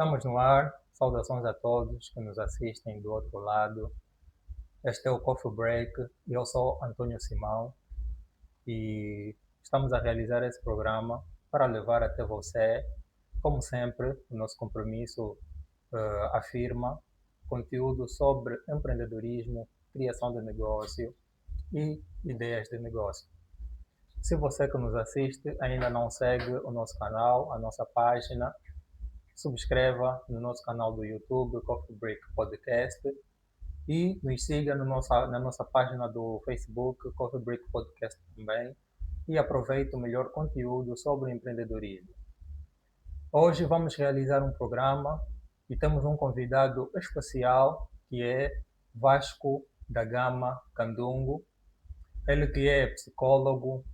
Estamos no ar. Saudações a todos que nos assistem do outro lado. Este é o Coffee Break e eu sou Antônio Simão e estamos a realizar esse programa para levar até você, como sempre, o nosso compromisso afirma conteúdo sobre empreendedorismo, criação de negócio e ideias de negócio. Se você que nos assiste ainda não segue o nosso canal, a nossa página, subscreva no nosso canal do YouTube, Coffee Break Podcast, e nos siga no na nossa página do Facebook, Coffee Break Podcast também, e aproveite o melhor conteúdo sobre empreendedorismo. Hoje vamos realizar um programa e temos um convidado especial que é Vasco da Gama Candungo. Ele que é psicólogo,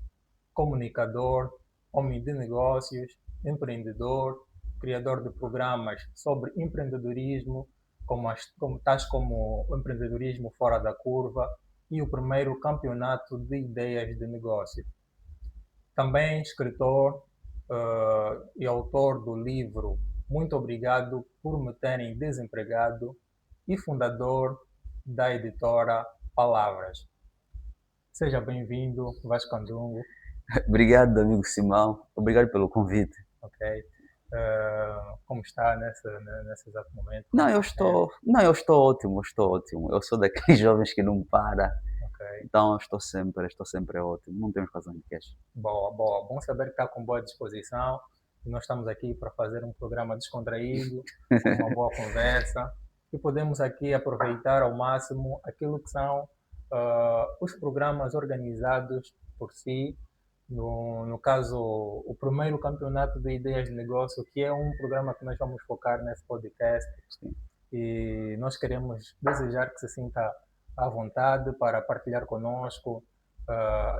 comunicador, homem de negócios, empreendedor, criador de programas sobre empreendedorismo, tais como o empreendedorismo fora da curva e o primeiro campeonato de ideias de negócio. Também escritor e autor do livro Muito Obrigado por Me Terem Desempregado e fundador da editora Palavras. Seja bem-vindo, Vasco Candungo. Obrigado, amigo Simão. Obrigado pelo convite. Ok. Como está nesse exato momento? Não, eu estou ótimo, estou ótimo. Eu sou daqueles jovens que não para, Ok. então eu estou sempre ótimo. Não temos razão de queixa. Boa, boa. Bom saber que está com boa disposição. E nós estamos aqui para fazer um programa descontraído, com uma boa conversa. E podemos aqui aproveitar ao máximo aquilo que são os programas organizados por si. No caso, o primeiro campeonato de ideias de negócio, que é um programa que nós vamos focar nesse podcast. Sim. E nós queremos desejar que se sinta à vontade para partilhar conosco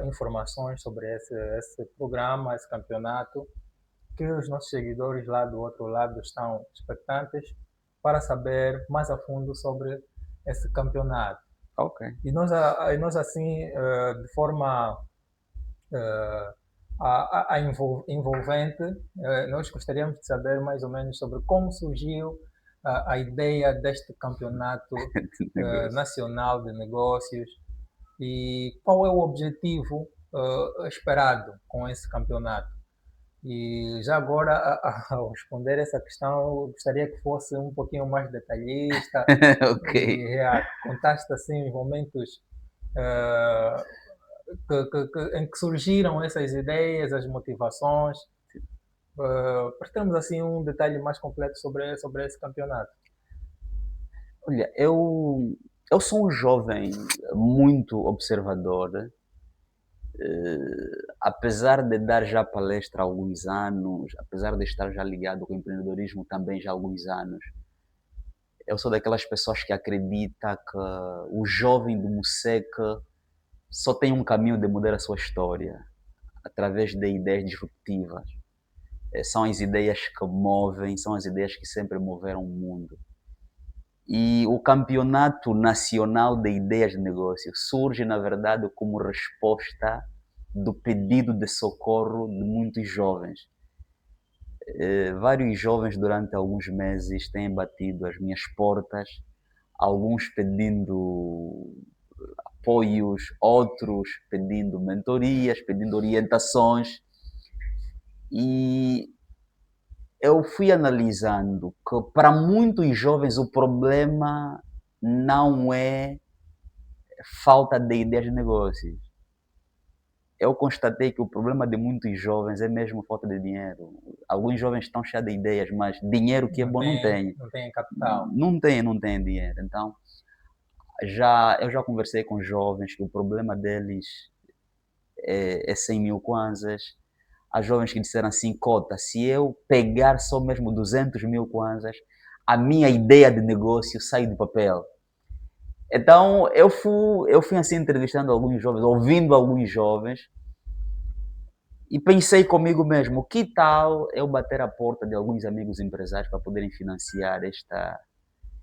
informações sobre esse programa, esse campeonato, que os nossos seguidores lá do outro lado estão expectantes para saber mais a fundo sobre esse campeonato. Ok. E nós assim, de forma envolvente, nós gostaríamos de saber mais ou menos sobre como surgiu a ideia deste campeonato Negócio. nacional de negócios e qual é o objetivo esperado com esse campeonato. E já agora, ao responder essa questão, eu gostaria que fosse um pouquinho mais detalhista Ok. e contaste assim os momentos eh, em que surgiram essas ideias, as motivações, para termos assim um detalhe mais completo sobre esse campeonato. Olha, eu sou um jovem muito observador. Apesar de dar já palestra há alguns anos, apesar de estar já ligado com o empreendedorismo também já há alguns anos, eu sou daquelas pessoas que acredita que o jovem do Museca só tem um caminho de mudar a sua história, através de ideias disruptivas. São as ideias que movem, são as ideias que sempre moveram o mundo. E o Campeonato Nacional de Ideias de Negócio surge, na verdade, como resposta do pedido de socorro de muitos jovens. Vários jovens durante alguns meses têm batido as minhas portas, alguns pedindo apoios, outros pedindo mentorias, pedindo orientações. E eu fui analisando que para muitos jovens o problema não é falta de ideias de negócios. Eu constatei que o problema de muitos jovens é mesmo falta de dinheiro. Alguns jovens estão cheios de ideias, mas dinheiro que é bom não têm. Não tem capital. Não tem dinheiro. Então, eu já conversei com jovens que o problema deles é 100 mil kwanzas. Há jovens que disseram assim, cota, se eu pegar só mesmo 200 mil kwanzas, a minha ideia de negócio sai do papel. Então, eu fui assim entrevistando alguns jovens, ouvindo alguns jovens, e pensei comigo mesmo, que tal eu bater a porta de alguns amigos empresários para poderem financiar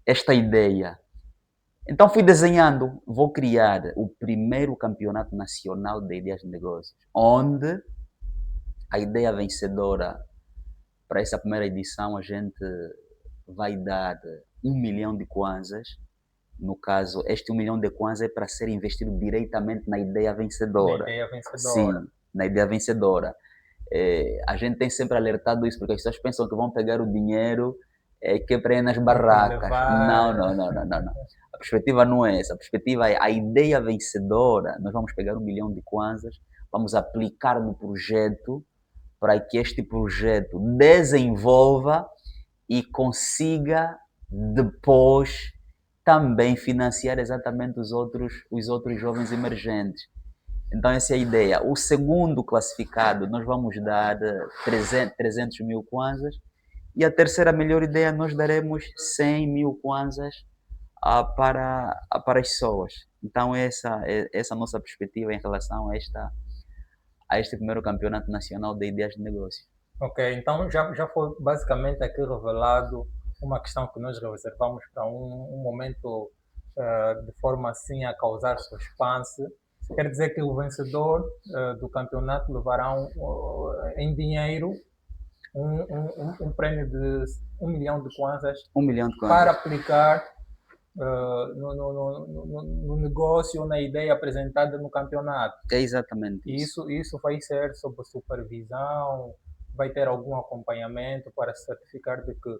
esta ideia? Então fui desenhando, vou criar o primeiro campeonato nacional de ideias de negócios, onde a ideia vencedora para essa primeira edição a gente vai dar 1 milhão de kwanzas. No caso, este 1 milhão de kwanzas é para ser investido diretamente na ideia Na vencedora. ideia vencedora. Sim, na ideia vencedora. A gente tem sempre alertado isso, porque as pessoas pensam que vão pegar o dinheiro que é para ir nas barracas. Não, Levar. não, não, não, não, não. A perspectiva não é essa. A perspectiva é a ideia vencedora. Nós vamos pegar 1 milhão de kwanzas, vamos aplicar no projeto para que este projeto desenvolva e consiga depois também financiar exatamente os outros jovens emergentes. Então essa é a ideia. O segundo classificado nós vamos dar 300 mil kwanzas e a terceira melhor ideia nós daremos 100 mil kwanzas para as pessoas. Então essa a nossa perspectiva em relação a este primeiro campeonato nacional de ideias de negócio. Ok, então já foi basicamente aqui revelado uma questão que nós reservamos para um momento de forma assim a causar suspense. Quer dizer que o vencedor do campeonato levará em dinheiro um prémio de 1 milhão de kwanzas 1 milhão de kwanzas. para aplicar no negócio, na ideia apresentada no campeonato. É exatamente E isso. isso vai ser sob supervisão, vai ter algum acompanhamento para certificar de que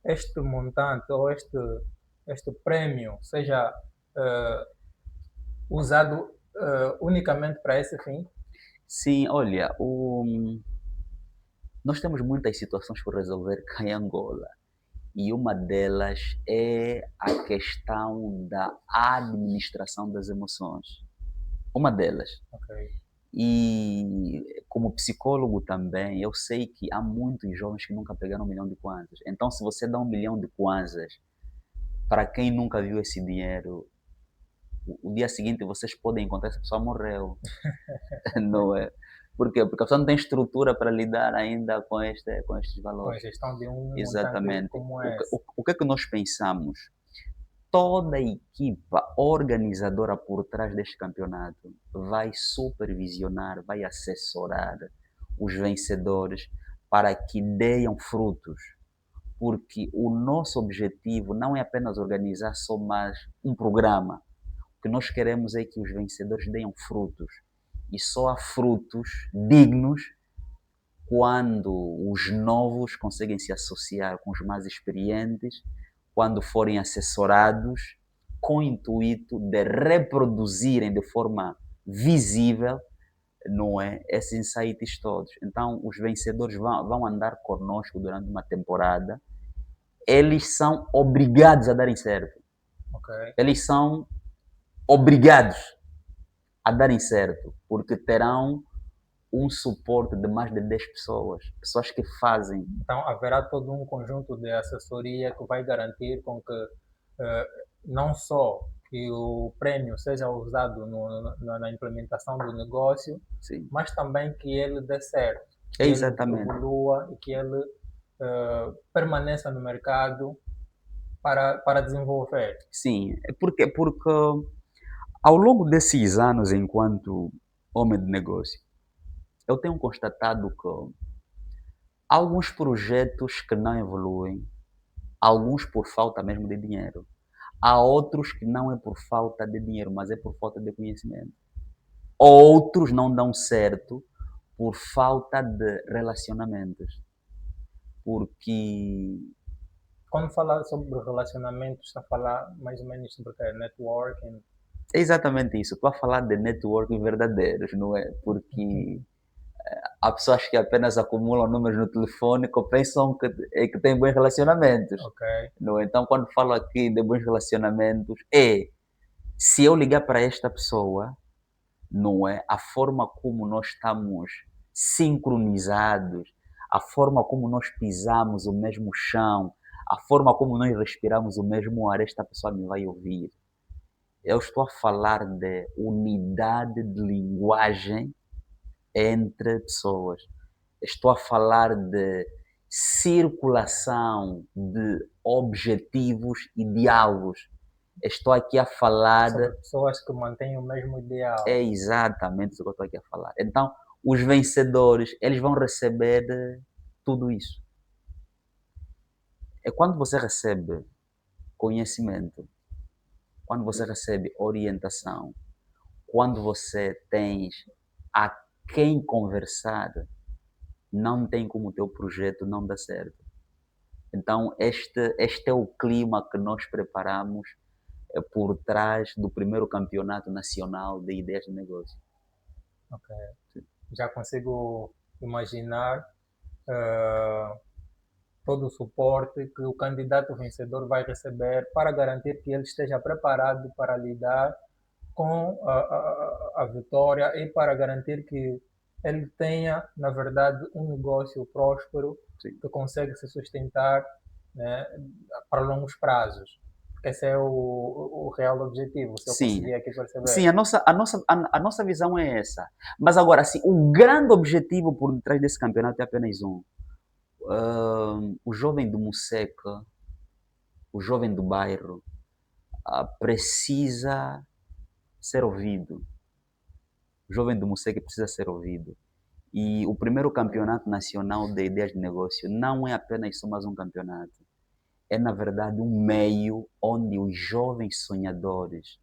este montante ou este prémio seja usado unicamente para esse fim? Sim, olha, nós temos muitas situações por resolver cá em Angola. E uma delas é a questão da administração das emoções. Uma delas. Ok. E como psicólogo também, eu sei que há muitos jovens que nunca pegaram 1 milhão de kwanzas. Então, se você dá 1 milhão de kwanzas para quem nunca viu esse dinheiro, o dia seguinte vocês podem encontrar essa pessoa morreu. Não é? Por quê? Porque a pessoa não tem estrutura para lidar ainda com estes Com a valores. gestão de um montante Exatamente. como O, que- esse. o, o que é que nós pensamos? Toda a equipa organizadora por trás deste campeonato vai supervisionar, vai assessorar os vencedores para que deem frutos. Porque o nosso objetivo não é apenas organizar só mais um programa. O que nós queremos é que os vencedores deem frutos. E só há frutos dignos quando os novos conseguem se associar com os mais experientes, quando forem assessorados com o intuito de reproduzirem de forma visível, não é, esses insights todos. Então, os vencedores vão andar conosco durante uma temporada. Eles são obrigados a darem certo. Ok. Eles são obrigados a darem certo, porque terão um suporte de mais de 10 pessoas, pessoas que fazem. Então haverá todo um conjunto de assessoria que vai garantir com que não só que o prémio seja usado na implementação do negócio, Sim. mas também que ele dê certo, que É ele exatamente. evolua e que ele permaneça no mercado para desenvolver. Sim, porque ao longo desses anos enquanto homem de negócio, eu tenho constatado que há alguns projetos que não evoluem, alguns por falta mesmo de dinheiro. Há outros que não é por falta de dinheiro, mas é por falta de conhecimento. Outros não dão certo por falta de relacionamentos. Porque Quando fala sobre relacionamentos, está a falar mais ou menos sobre networking. é exatamente isso. Estou a falar de networking verdadeiros, não é? Porque há pessoas que apenas acumulam números no telefone que pensam que têm bons relacionamentos. Ok. Não é? Então, quando falo aqui de bons relacionamentos, se eu ligar para esta pessoa, não é? A forma como nós estamos sincronizados, a forma como nós pisamos o mesmo chão, a forma como nós respiramos o mesmo ar, esta pessoa me vai ouvir. Eu estou a falar de unidade de linguagem entre pessoas. Estou a falar de circulação de objetivos e diálogos. Estou aqui a falar Sobre pessoas que mantêm o mesmo ideal. É exatamente isso que eu estou aqui a falar. Então, os vencedores, eles vão receber tudo isso. É quando você recebe conhecimento, quando você recebe orientação, quando você tens a quem conversar, não tem como o teu projeto não dar certo. Então, este é o clima que nós preparamos por trás do primeiro campeonato nacional de ideias de negócio. Ok. Já consigo imaginar eh, todo o suporte que o candidato vencedor vai receber para garantir que ele esteja preparado para lidar com a vitória e para garantir que ele tenha, na verdade, um negócio próspero Sim. que consegue se sustentar, né, para longos prazos. Porque esse é o real objetivo, se eu Sim, conseguir aqui perceber. sim, a nossa visão é essa. Mas agora, assim, o grande objetivo por detrás desse campeonato é apenas um. O jovem do Museca, o jovem do bairro, precisa ser ouvido. O jovem do Museca precisa ser ouvido. E o primeiro campeonato nacional de ideias de negócio não é apenas só mais um campeonato. É, na verdade, um meio onde os jovens sonhadores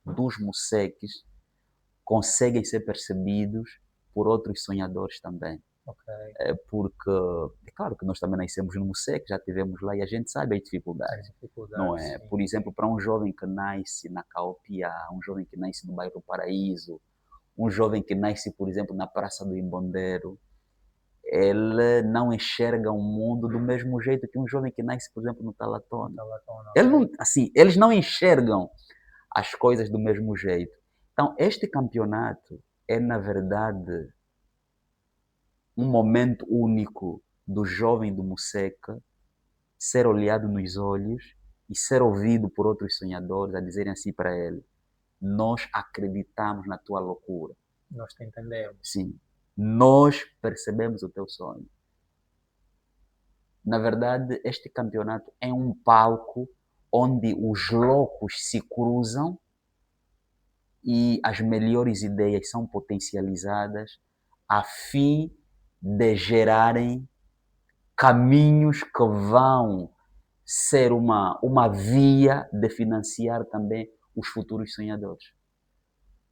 dos Museques conseguem ser percebidos por outros sonhadores também. Ok, Porque, é claro que nós também nascemos no Musec, já estivemos lá e a gente sabe as as dificuldades, não dificuldades, é? sim. Por exemplo, para um jovem que nasce na Caopiá, um jovem que nasce no bairro Paraíso, um jovem que nasce, por exemplo, na Praça do Imbondeiro, ele não enxerga o mundo do mesmo jeito que um jovem que nasce, por exemplo, no Talatona. Então, ok. Ele não, assim, eles não enxergam as coisas do mesmo jeito. Então, este campeonato é, na verdade, um momento único do jovem do Museca ser olhado nos olhos e ser ouvido por outros sonhadores a dizerem assim para ele: nós acreditamos na tua loucura. Nós te entendemos. Sim, nós percebemos o teu sonho. Na verdade, este campeonato é um palco onde os loucos se cruzam e as melhores ideias são potencializadas a fim de gerarem caminhos que vão ser uma via de financiar também os futuros sonhadores.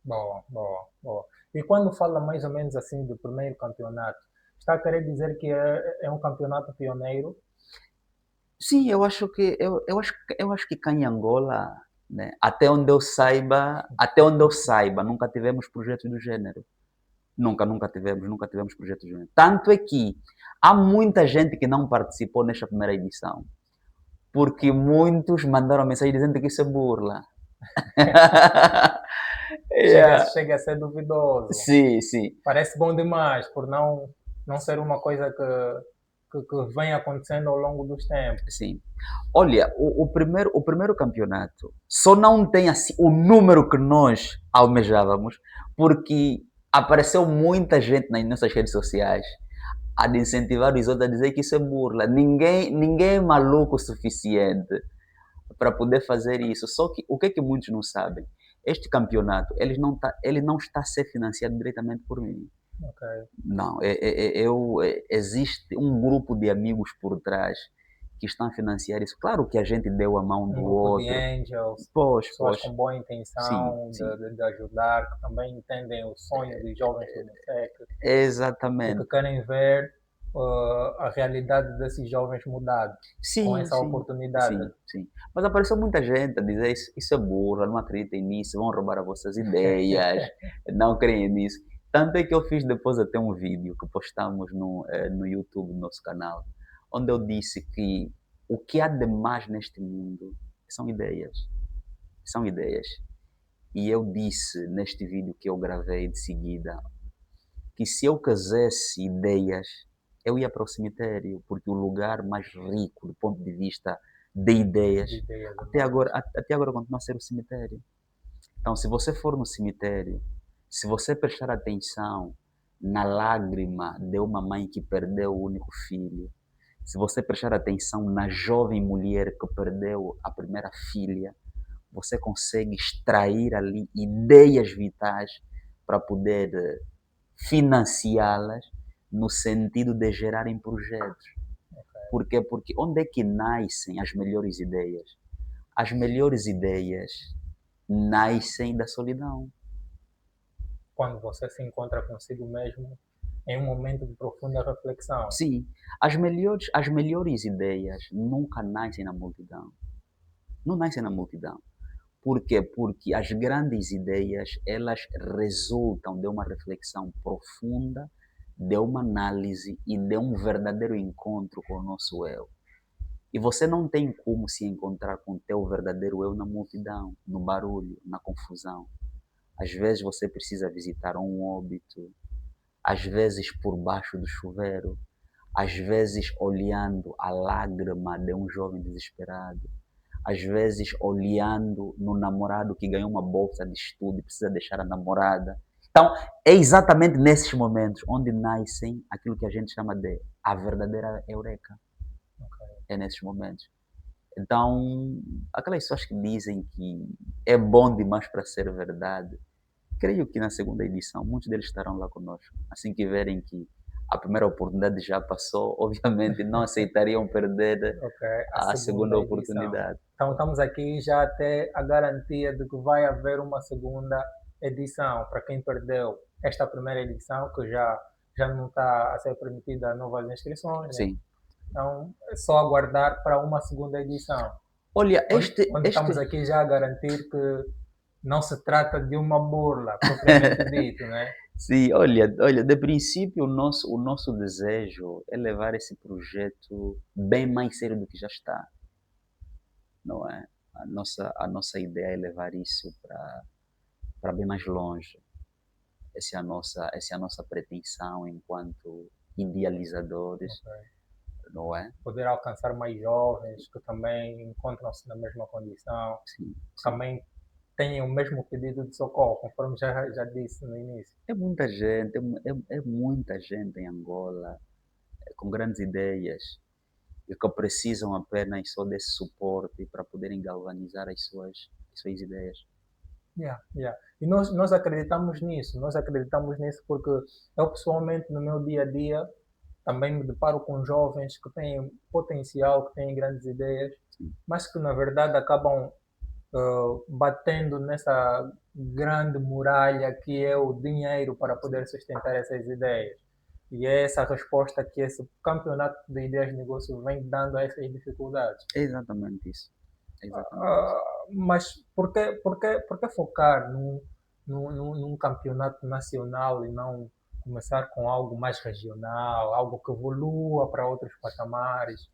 Boa, boa, boa. E quando fala mais ou menos assim do primeiro campeonato, está a querer dizer que é um campeonato pioneiro? Sim, eu acho que cá em Angola, né, até onde eu saiba, nunca tivemos projetos do gênero. Nunca tivemos projetos do gênero. Tanto é que há muita gente que não participou nesta primeira edição, porque muitos mandaram mensagem dizendo que isso é burla. Chega, Yeah. chega a ser duvidoso. Sim, sim, Parece bom demais, por não ser uma coisa que vem acontecendo ao longo dos tempos. sim. Olha, o primeiro campeonato só não tem assim o número que nós almejávamos, porque apareceu muita gente nas nossas redes sociais a incentivar os outros a dizer que isso é burla. Ninguém é maluco o suficiente para poder fazer isso. Só que o que é que muitos não sabem? Este campeonato ele não está a ser financiado diretamente por mim. Ok. Não, existe um grupo de amigos por trás que estão a financiar isso. Claro que a gente deu a mão Um do grupo de outro. angels, Pois, pessoas pois. com boa Sim, intenção sim. de ajudar, que também entendem o sonho dos jovens do MUSEC e que Exatamente. querem ver a realidade desses jovens mudado com Sim, essa sim. oportunidade. Sim, sim. Mas apareceu muita gente a dizer isso é burra, não acreditem nisso, vão roubar as vossas ideias, não creem nisso. Tanto é que eu fiz depois até um vídeo que postamos no YouTube, no nosso canal, onde eu disse que o que há de mais neste mundo são ideias. São ideias. E eu disse neste vídeo que eu gravei de seguida que se eu quisesse ideias, eu ia para o cemitério, porque o lugar mais rico do ponto de vista de ideias, De ideias até agora, humanas. até agora continua a ser o cemitério. Então, se você for no cemitério, se você prestar atenção na lágrima de uma mãe que perdeu o único filho, se você prestar atenção na jovem mulher que perdeu a primeira filha, você consegue extrair ali ideias vitais para poder financiá-las no sentido de gerarem projetos. Por quê? Porque onde é que nascem as melhores ideias? As melhores ideias nascem da solidão. Quando você se encontra consigo mesmo em um momento de profunda reflexão. Sim, as melhores ideias nunca nascem na multidão. Não nascem na multidão. Por quê? Porque as grandes ideias, elas resultam de uma reflexão profunda, de uma análise e de um verdadeiro encontro com o nosso eu. E você não tem como se encontrar com o teu verdadeiro eu na multidão, no barulho, na confusão. Às vezes você precisa visitar um óbito, às vezes por baixo do chuveiro, às vezes olhando a lágrima de um jovem desesperado, às vezes olhando no namorado que ganhou uma bolsa de estudo e precisa deixar a namorada. Então, é exatamente nesses momentos onde nascem aquilo que a gente chama de a verdadeira eureka. É nesses momentos. Então, aquelas pessoas que dizem que é bom demais para ser verdade, creio que na segunda edição muitos deles estarão lá conosco. Assim que verem que a primeira oportunidade já passou, obviamente não aceitariam perder Ok, a a segunda segunda edição. oportunidade. Então estamos aqui já até a garantia de que vai haver uma segunda edição para quem perdeu esta primeira edição, que já não está a ser permitida novas inscrições, né? Sim. Então é só aguardar para uma segunda edição, Olha, onde estamos aqui já a garantir que não se trata de uma burla propriamente dito, né? sim, olha, de princípio o nosso desejo é levar esse projeto bem mais sério do que já está, não é? A nossa ideia é levar isso para bem mais longe. Essa é a nossa pretensão enquanto idealizadores, Ok. não é? Poder alcançar mais jovens que também encontram-se na mesma condição, Sim, sim. também têm o mesmo pedido de socorro, conforme já disse no início. É muita gente, é muita gente em Angola com grandes ideias e que precisam apenas só desse suporte para poderem galvanizar as suas ideias. Yeah, yeah. E nós acreditamos nisso porque eu pessoalmente no meu dia a dia também me deparo com jovens que têm potencial, que têm grandes ideias, Sim, mas que na verdade acabam batendo nessa grande muralha que é o dinheiro para sim. poder sustentar essas ideias. E é essa resposta que esse campeonato de ideias de negócio vem dando a essas dificuldades. É exatamente isso. É exatamente isso. Ah, mas por que focar num campeonato nacional e não começar com algo mais regional, algo que evolua para outros patamares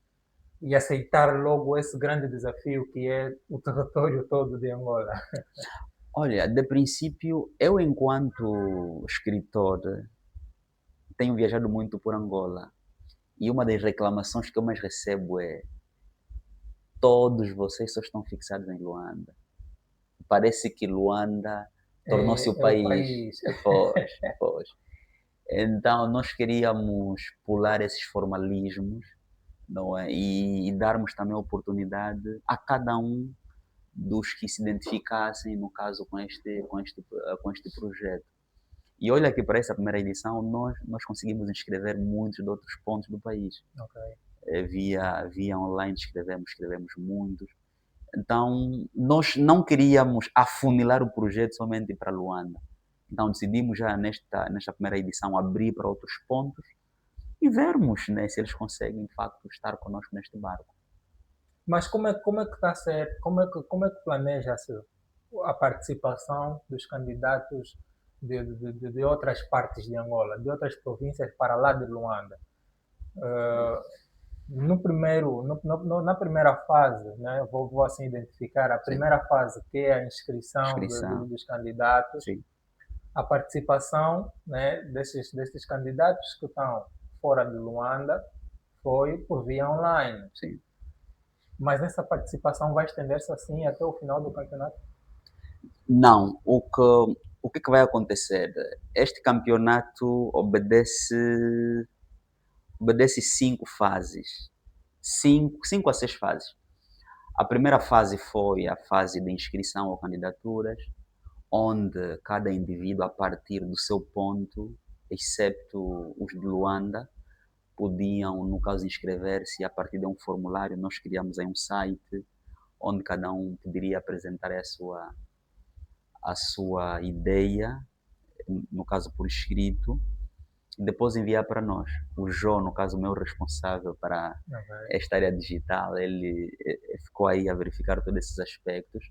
e aceitar logo esse grande desafio que é o território todo de Angola? Olha, de princípio, eu enquanto escritor tenho viajado muito por Angola e uma das reclamações que eu mais recebo é: todos vocês só estão fixados em Luanda. Parece que Luanda tornou-se o É o país. país. Pois, pois. Então, nós queríamos pular esses formalismos, não é? E darmos também oportunidade a cada um dos que se identificassem, no caso, com este projeto. E olha que para essa primeira edição nós conseguimos inscrever muitos de outros pontos do país. Ok. Via online escrevemos muitos. Então, nós não queríamos afunilar o projeto somente para Luanda. Então, decidimos já nesta primeira edição abrir para outros pontos e vermos, né, se eles conseguem, de facto, estar conosco neste barco. Mas como é que está certo? Como é que planeja-se a participação dos candidatos de outras partes de Angola, de outras províncias para lá de Luanda? Eh, no primeiro, na primeira fase, né, vou assim identificar a Sim, primeira fase, que é a inscrição inscrição, dos candidatos, sim, a participação, né, desses candidatos que estão fora de Luanda foi por via online. sim. Mas essa participação vai estender-se assim até o final do campeonato? Não, o que vai acontecer? Este campeonato obedece 5 fases. Cinco a 6 fases. A primeira fase foi a fase de inscrição ou candidaturas, onde cada indivíduo, a partir do seu ponto, excepto os de Luanda, podiam, no caso, inscrever-se a partir de um formulário. Nós criamos aí um site onde cada um poderia apresentar a sua ideia, no caso por escrito, e depois enviar para nós. O João, no caso, o meu responsável para Ok. esta área digital, ele ficou aí a verificar todos esses aspectos.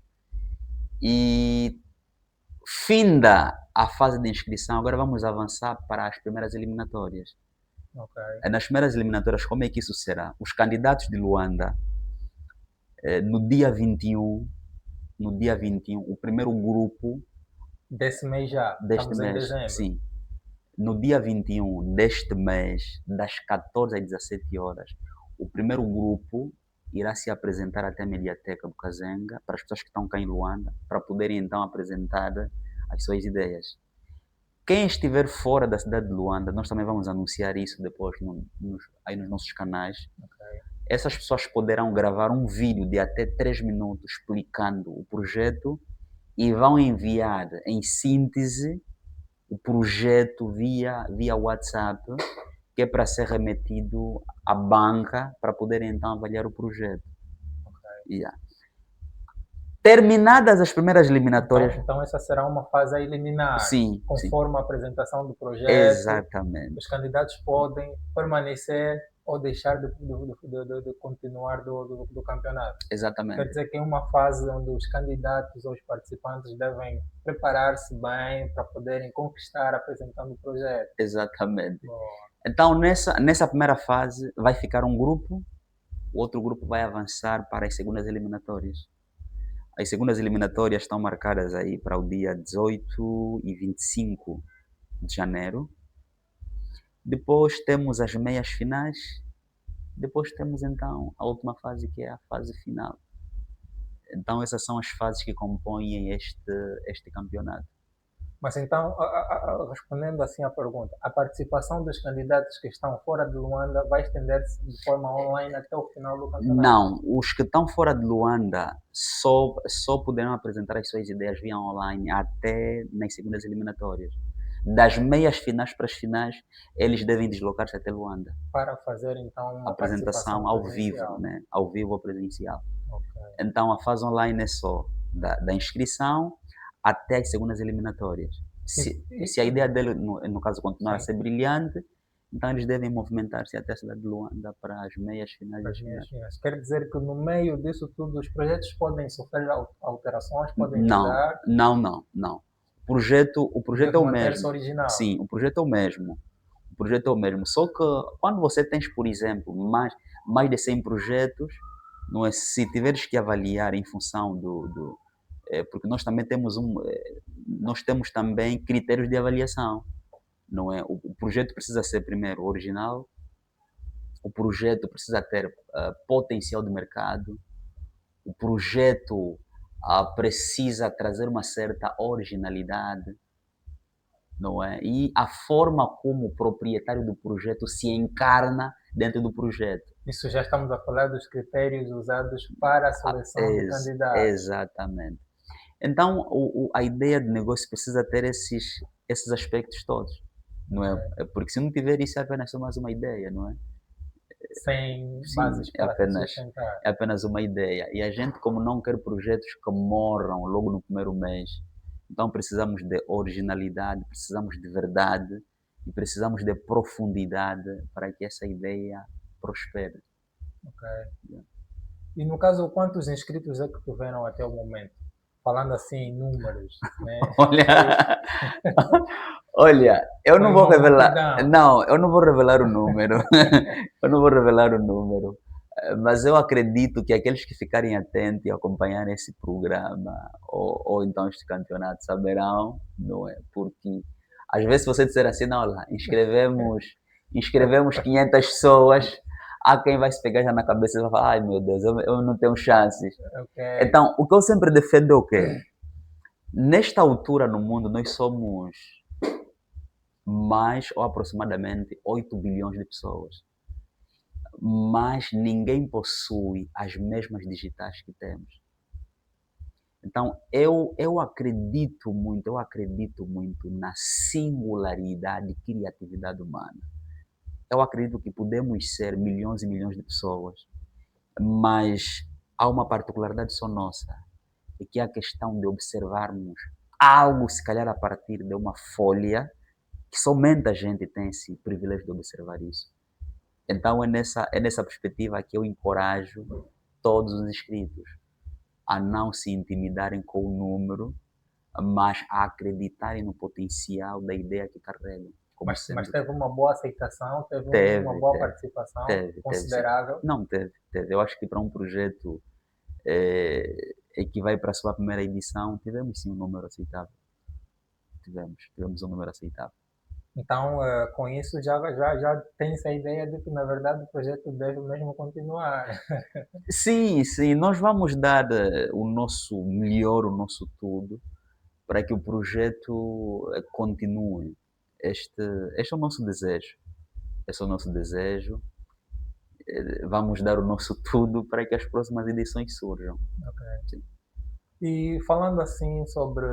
E finda a fase de inscrição, agora vamos avançar para as primeiras eliminatórias. Ok. Nas primeiras eliminatórias, como é que isso será? Os candidatos de Luanda, no dia 21, o primeiro grupo Desse mês já. deste Estamos em mês, dezembro. sim, no dia 21 deste mês, das 14 às 17 horas, o primeiro grupo irá se apresentar até a Mediateca do Kazenga, para as pessoas que estão cá em Luanda, para poderem então apresentar as suas ideias. Quem estiver fora da cidade de Luanda, nós também vamos anunciar isso depois aí nos nossos canais. Ok. Essas pessoas poderão gravar um vídeo de até 3 minutos explicando o projeto e vão enviar em síntese o projeto via WhatsApp, que é para ser remetido à banca para poder então avaliar o projeto. Ok. Yeah. Terminadas as primeiras eliminatórias, Então essa será uma fase a eliminar. sim, Conforme a apresentação do projeto, exatamente, os candidatos podem permanecer ou deixar de continuar do campeonato. Quer exatamente, dizer que é uma fase onde os candidatos ou os participantes devem preparar-se bem para poderem conquistar apresentando o projeto. exatamente. Boa. Então nessa primeira fase vai ficar um grupo, o outro grupo vai avançar para as segundas eliminatórias. As segundas eliminatórias estão marcadas aí para o dia 18 e 25 de janeiro. Depois temos as meias finais. Depois temos então a última fase, que é a fase final. Então essas são as fases que compõem este campeonato. Mas então, respondendo assim à pergunta, a participação dos candidatos que estão fora de Luanda vai estender-se de forma online até o final do campeonato? Não, os que estão fora de Luanda só poderão apresentar as suas ideias via online até nas segundas eliminatórias. Das meias finais para as finais, eles devem deslocar-se até Luanda. Para fazer então uma Apresentação participação ao vivo, presencial. né? Ao vivo ou presencial. Ok. Então a fase online é só da inscrição até as segundas eliminatórias. E, Se a ideia dele, no caso, continuar a sim, ser brilhante, então eles devem movimentar-se até a cidade de Luanda para as meias finais e para as as minhas finais. filhas. Quer dizer que no meio disso tudo os projetos podem sofrer alterações, podem Não, mudar, não, não, não. O projeto é deve o manter-se mesmo. original. Sim, o projeto é o mesmo. O projeto é o mesmo. Só que quando você tens, por exemplo, mais de 100 projetos, não é? Se tiveres que avaliar em função porque nós temos também critérios de avaliação, não é? O projeto precisa ser primeiro original, o projeto precisa ter potencial de mercado, o projeto precisa trazer uma certa originalidade, não é? E a forma como o proprietário do projeto se encarna dentro do projeto. Isso já estamos a falar dos critérios usados para a seleção de candidatos. Exatamente. Então, a ideia de negócio precisa ter esses aspectos todos, não é? Ok. Porque se não tiver isso, é apenas só mais uma ideia, não é? Sem Sim, bases para se sustentar. é apenas uma ideia. E a gente, como não quer projetos que morram logo no primeiro mês, então precisamos de originalidade, precisamos de verdade e precisamos de profundidade para que essa ideia prospere. Ok. E no caso, quantos inscritos é que tiveram até o momento? Falando assim em números, né? Foi, Olha, olha, eu foi não vou uma revelar, multidão. não, eu não vou revelar o número, eu não vou revelar o número, mas eu acredito que aqueles que ficarem atentos e acompanharem esse programa ou então este campeonato saberão, não é? Porque às vezes você disser assim, não, lá, inscrevemos 500 pessoas, há quem vai se pegar já na cabeça e vai falar, ai meu Deus, eu não tenho chances. Ok. Então, o que eu sempre defendo é o quê? Nesta altura no mundo, nós somos mais ou aproximadamente 8 bilhões de pessoas, mas ninguém possui as mesmas digitais que temos. Então, eu acredito muito na singularidade e criatividade humana. eu acredito que podemos ser milhões e milhões de pessoas, mas há uma particularidade só nossa, é que é a questão de observarmos algo, se calhar a partir de uma folha, que somente a gente tem esse privilégio de observar isso. Então é nessa perspectiva que eu encorajo todos os inscritos a não se intimidarem com o número, mas a acreditarem no potencial da ideia que carregam. Como Mas sendo teve uma boa aceitação, teve uma teve, boa teve, participação teve sim. considerável. Não, teve. Eu acho que para um projeto que vai para a sua primeira edição, tivemos sim um número aceitável. Tivemos um número aceitável. Então, com isso, já tem essa ideia de que, na verdade, o projeto deve mesmo continuar. Sim, sim, nós vamos dar o nosso melhor, o nosso tudo, para que o projeto continue. Este, este é o nosso desejo. Esse é o nosso desejo. Vamos dar o nosso tudo para que as próximas edições surjam. Ok. Sim. E falando assim sobre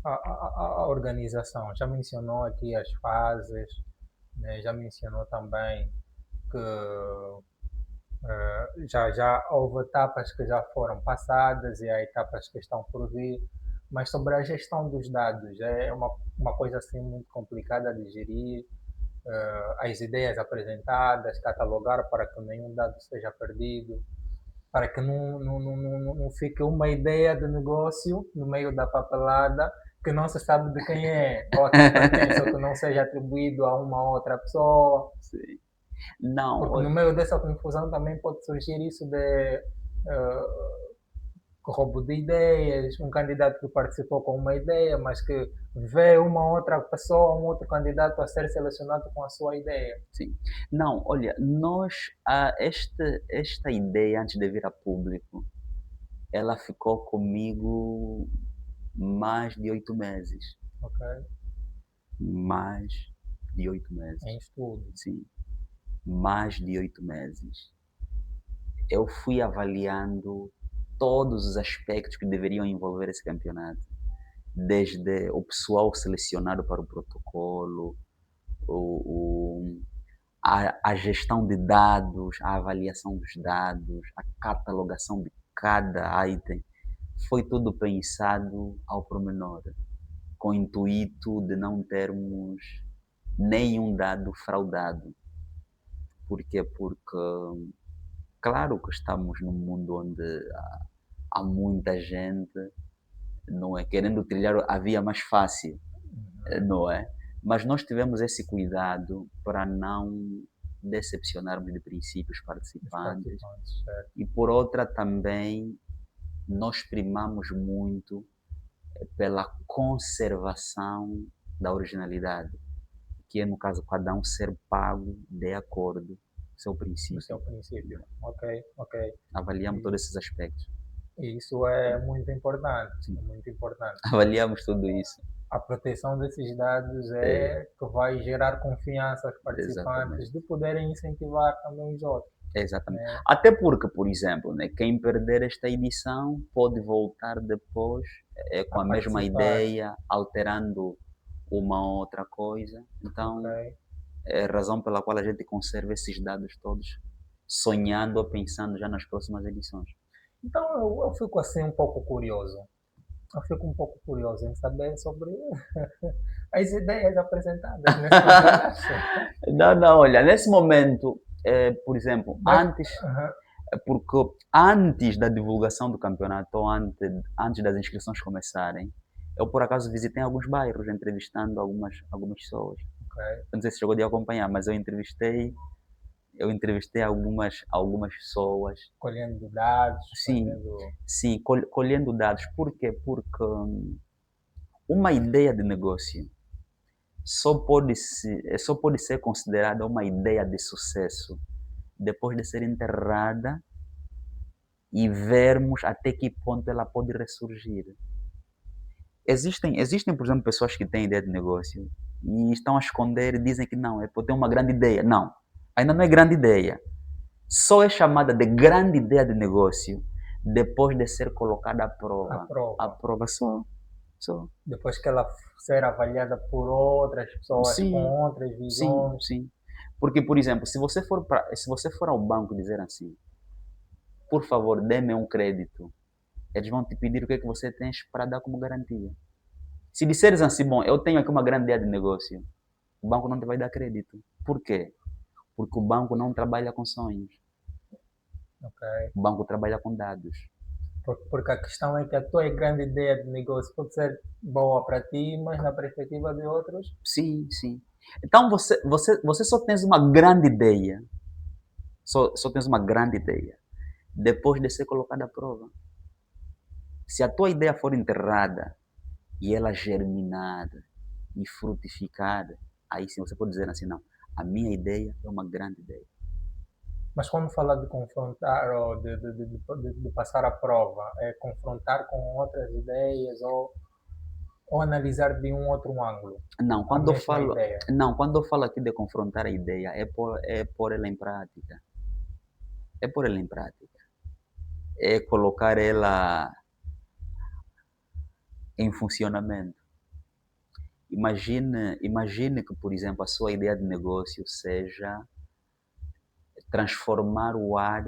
a organização, já mencionou aqui as fases, né? Já mencionou também que já houve etapas que já foram passadas e há etapas que estão por vir, mas sobre a gestão dos dados, é uma coisa assim muito complicada de gerir, as ideias apresentadas, catalogar para que nenhum dado seja perdido, para que não fique uma ideia de negócio no meio da papelada que não se sabe de quem é, ou a quem pertence, ou que não seja atribuído a uma outra pessoa. Sim. Não, Porque no meio dessa confusão também pode surgir isso de roubo de ideias, um candidato que participou com uma ideia, mas que vê uma outra pessoa, um outro candidato a ser selecionado com a sua ideia. sim. Não, olha, esta ideia antes de vir a público, ela ficou comigo mais de 8 meses. Ok? Mais de 8 Em meses. estudo. Sim, mais de 8 meses. Eu fui avaliando todos os aspectos que deveriam envolver esse campeonato, desde o pessoal selecionado para o protocolo, o, a gestão de dados, a avaliação dos dados, a catalogação de cada item. Foi tudo pensado ao pormenor, com o intuito de não termos nenhum dado fraudado. Por quê? Porque, claro que estamos num mundo onde há muita gente, não é? Querendo trilhar a via mais fácil, Uhum. não é? Mas nós tivemos esse cuidado para não decepcionarmos de princípios Os participantes participantes, certo? e por outra também nós primamos muito pela conservação da originalidade, que é no caso cada um ser pago de acordo com o seu Do seu princípio. princípio. Ok, ok. Avaliamos E, todos esses aspectos. e isso é muito importante, Sim. é muito importante. Avaliamos tudo isso. A proteção desses dados É, é que vai gerar confiança aos participantes exatamente. de poderem incentivar também os outros, Exatamente. né? Até porque, por exemplo, né, quem perder esta edição pode voltar depois com A a mesma participar, ideia, alterando uma outra coisa. ok? Então, é a razão pela qual a gente conserva esses dados todos, sonhando ou pensando já nas próximas edições. Então eu fico assim um pouco curioso. Eu fico um pouco curioso em saber sobre as ideias apresentadas nesse projeto. Não, não, olha, nesse momento, por exemplo, Mas, aham, porque antes da divulgação do campeonato, ou antes das inscrições começarem, eu por acaso visitei alguns bairros, entrevistando algumas pessoas. ok. Eu não sei se chegou de acompanhar, mas eu entrevistei algumas pessoas. Colhendo dados, Sim, fazendo. sim, colhendo dados. Por quê? Porque uma ideia de negócio só pode ser considerada uma ideia de sucesso depois de ser enterrada e vermos até que ponto ela pode ressurgir. Existem, por exemplo, pessoas que têm ideia de negócio e estão a esconder e dizem que não, é porque tem uma grande ideia. Não, ainda não é grande ideia. Só é chamada de grande ideia de negócio depois de ser colocada à A prova. À prova. prova só. Só. Depois que ela ser avaliada por outras pessoas com Sim, outras sim, visões. sim. Porque, por exemplo, se você for ao banco dizer assim, por favor, dê-me um crédito, eles vão te pedir o que é que você tens para dar como garantia. Se disseres assim, bom, eu tenho aqui uma grande ideia de negócio, o banco não te vai dar crédito. Por quê? Porque o banco não trabalha com sonhos. Ok? O banco trabalha com dados. Porque a questão é que a tua grande ideia de negócio pode ser boa para ti, mas na perspectiva de outros, Sim, sim. Então você só tens uma grande ideia. Só tens uma grande ideia. Depois de ser colocada à prova. Se a tua ideia for enterrada e ela germinada e frutificada, aí sim você pode dizer assim, não, a minha ideia é uma grande ideia. mas quando fala de confrontar ou de passar a prova, é confrontar com outras ideias ou analisar de um outro ângulo Não, a quando eu mesma falo, ideia. não, quando eu falo aqui de confrontar a ideia, é pôr ela em prática. É pôr ela em prática. É colocar ela em funcionamento. Imagine que, por exemplo, a sua ideia de negócio seja transformar o ar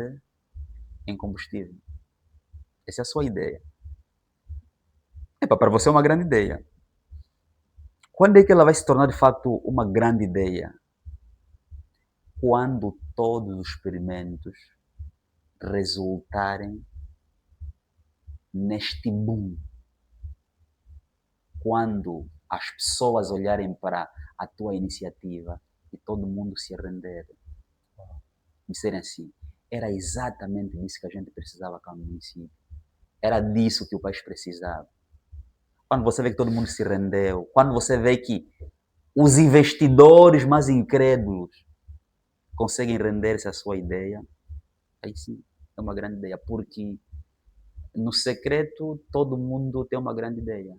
em combustível. Essa é a sua ideia. Epa, para você é uma grande ideia. Quando é que ela vai se tornar de fato uma grande ideia? Quando todos os experimentos resultarem neste boom. Quando as pessoas olharem para a tua iniciativa e todo mundo se render, disserem assim, era exatamente disso que a gente precisava cá no município. Era disso que o país precisava. Quando você vê que todo mundo se rendeu, quando você vê que os investidores mais incrédulos conseguem render-se à sua ideia, aí sim é uma grande ideia, porque no secreto todo mundo tem uma grande ideia,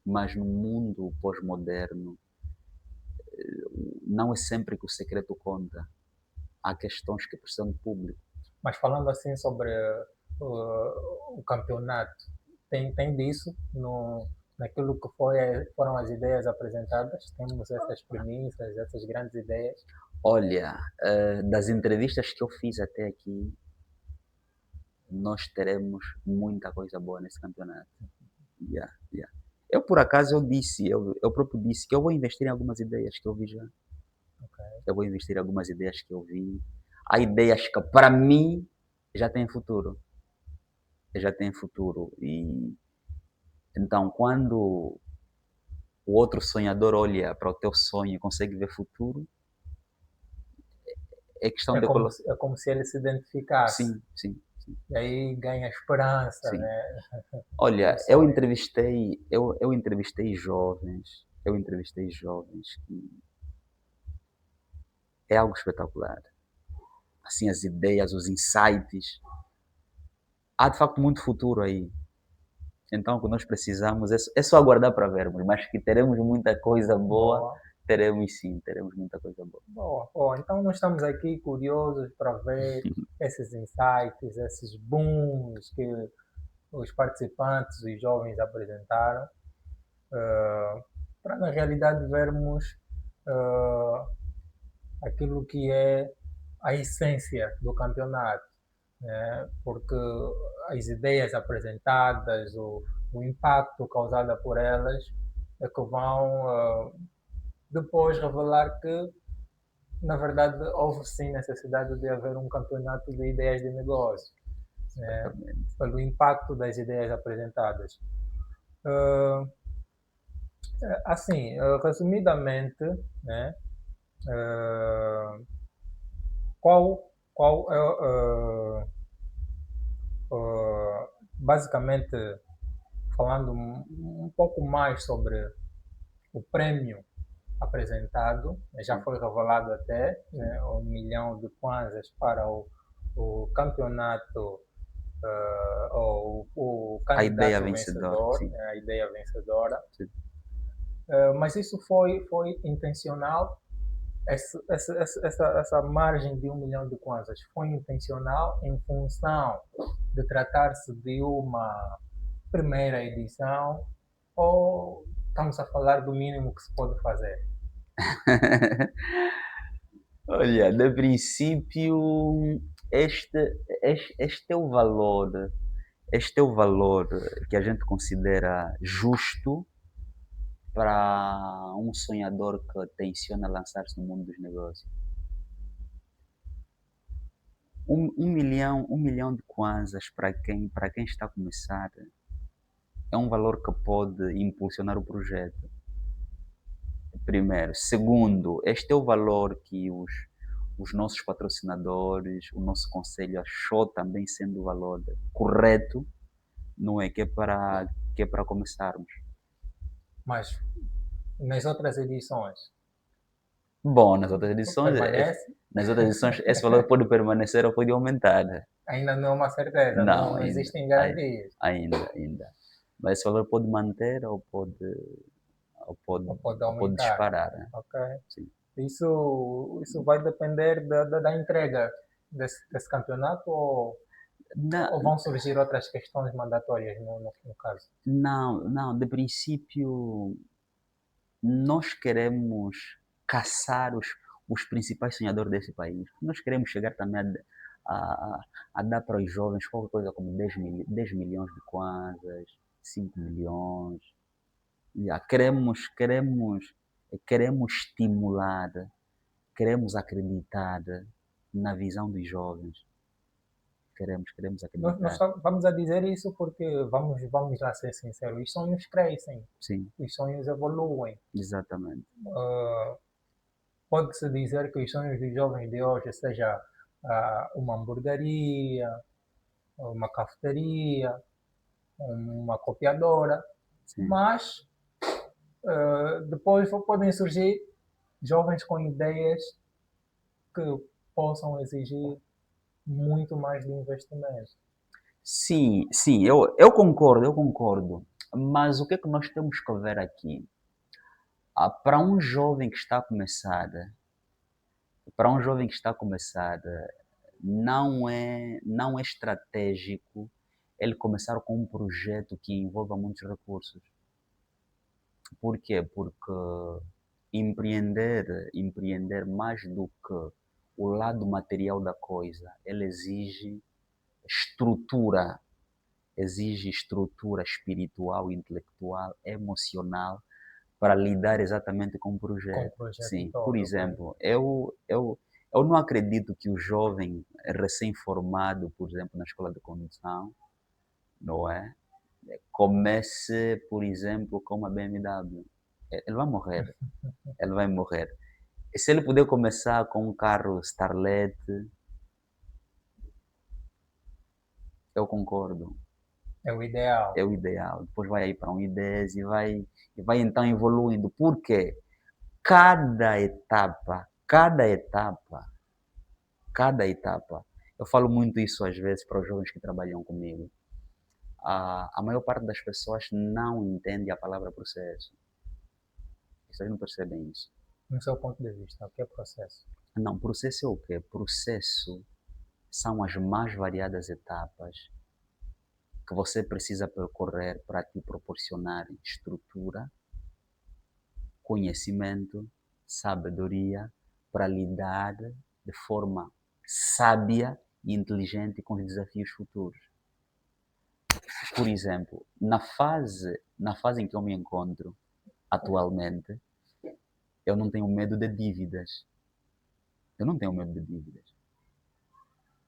mas no mundo pós-moderno não é sempre que o secreto conta. Há questões que precisam de público. Mas falando assim sobre o campeonato, tem disso naquilo que foram as ideias apresentadas? Temos essas premissas, essas grandes ideias? Olha, das entrevistas que eu fiz até aqui, nós teremos muita coisa boa nesse campeonato. Yeah, yeah. Eu, por acaso, eu próprio disse que eu vou investir em algumas ideias que eu vi já. Ok. Eu vou investir em algumas ideias que eu vi. Há ideias que, para mim, já têm futuro. Já têm futuro. E então, quando o outro sonhador olha para o teu sonho e consegue ver futuro, é questão de colocar. É como se ele se identificasse. Sim, sim, sim, E aí ganha esperança, sim. né? Olha, No sonho. eu entrevistei jovens que é algo espetacular. Assim, as ideias, os insights. Há de facto muito futuro aí. Então, o que nós precisamos é só aguardar para vermos, mas que teremos muita coisa boa, Boa. teremos sim, teremos muita coisa boa. Boa. Boa. Então nós estamos aqui curiosos para ver esses insights, esses booms que os participantes e jovens apresentaram, para na realidade vermos aquilo que é a essência do campeonato, né? Porque as ideias apresentadas, o impacto causado por elas, é que vão depois revelar que, na verdade, houve sim necessidade de haver um campeonato de ideias de negócio, né? Exatamente. Pelo impacto das ideias apresentadas. Uh, assim, resumidamente, né? Uh, qual é, basicamente, falando um pouco mais sobre o prêmio apresentado, já Sim. foi revelado até, né, 1 milhão de kwanzas para o campeonato, ou o A ideia candidato vencedora, vencedor, sim, né, a ideia vencedora. sim. Mas isso foi intencional. Essa margem de 1 milhão de kwanzas foi intencional em função de tratar-se de uma primeira edição ou estamos a falar do mínimo que se pode fazer? Olha, de princípio, este é o valor, este é o valor que a gente considera justo para um sonhador que tenciona lançar-se no mundo dos negócios. Um milhão de kwanzas para quem está a começar é um valor que pode impulsionar o projeto. Primeiro. Segundo, este é o valor que os nossos patrocinadores, o nosso conselho achou também sendo o valor correto, não é? Que é para começarmos. Mas nas outras edições, Bom, nas outras edições esse valor pode permanecer ou pode aumentar. ainda não é uma certeza, Não, não ainda, existem garantias. ainda. Mas esse valor pode manter Ou pode ou pode aumentar. disparar. Né? Ok? Sim. Isso vai depender da entrega desse campeonato ou vão surgir outras questões mandatórias no caso? Não, de princípio nós queremos caçar os principais sonhadores desse país. Nós queremos chegar também a dar para os jovens qualquer coisa como 10 milhões de kwanzas, 5 milhões. Yeah, queremos estimular, queremos acreditar na visão dos jovens. Queremos Nós acreditar. vamos a dizer isso porque vamos lá ser sinceros, os sonhos crescem, Sim, os sonhos evoluem. exatamente. Pode-se dizer que os sonhos dos jovens de hoje seja uma hamburgueria, uma cafeteria, uma copiadora, Sim. mas depois podem surgir jovens com ideias que possam exigir muito mais de investimento. Sim, eu concordo. Mas o que é que nós temos que ver aqui? Para um jovem que está a começar, para um jovem que está a começar, não é estratégico ele começar com um projeto que envolva muitos recursos. Por quê? Porque empreender mais do que o lado material da coisa, ele estrutura, exige estrutura espiritual, intelectual, emocional para lidar exatamente com o Com o projeto. projeto Sim, por todo, ok? exemplo, eu não acredito que o jovem recém-formado, por exemplo, na escola de condução, não é? Comece, por exemplo, com uma BMW. Ele vai morrer, ele vai morrer. E se ele puder começar com um carro Starlet, eu concordo, É o ideal. é o ideal. Depois vai aí para um I10 e vai então evoluindo. Por quê? Cada etapa, cada etapa, cada etapa. Eu falo muito isso às vezes para os jovens que trabalham comigo. A maior parte das pessoas não entende a palavra processo. Vocês não percebem isso. No seu ponto de vista, o que é processo? Não, processo é o quê? Processo são as mais variadas etapas que você precisa percorrer para te proporcionar estrutura, conhecimento, sabedoria para lidar de forma sábia e inteligente com os desafios futuros. Por exemplo, na fase em que eu me encontro atualmente, eu não tenho medo de dívidas. Eu não tenho medo de dívidas.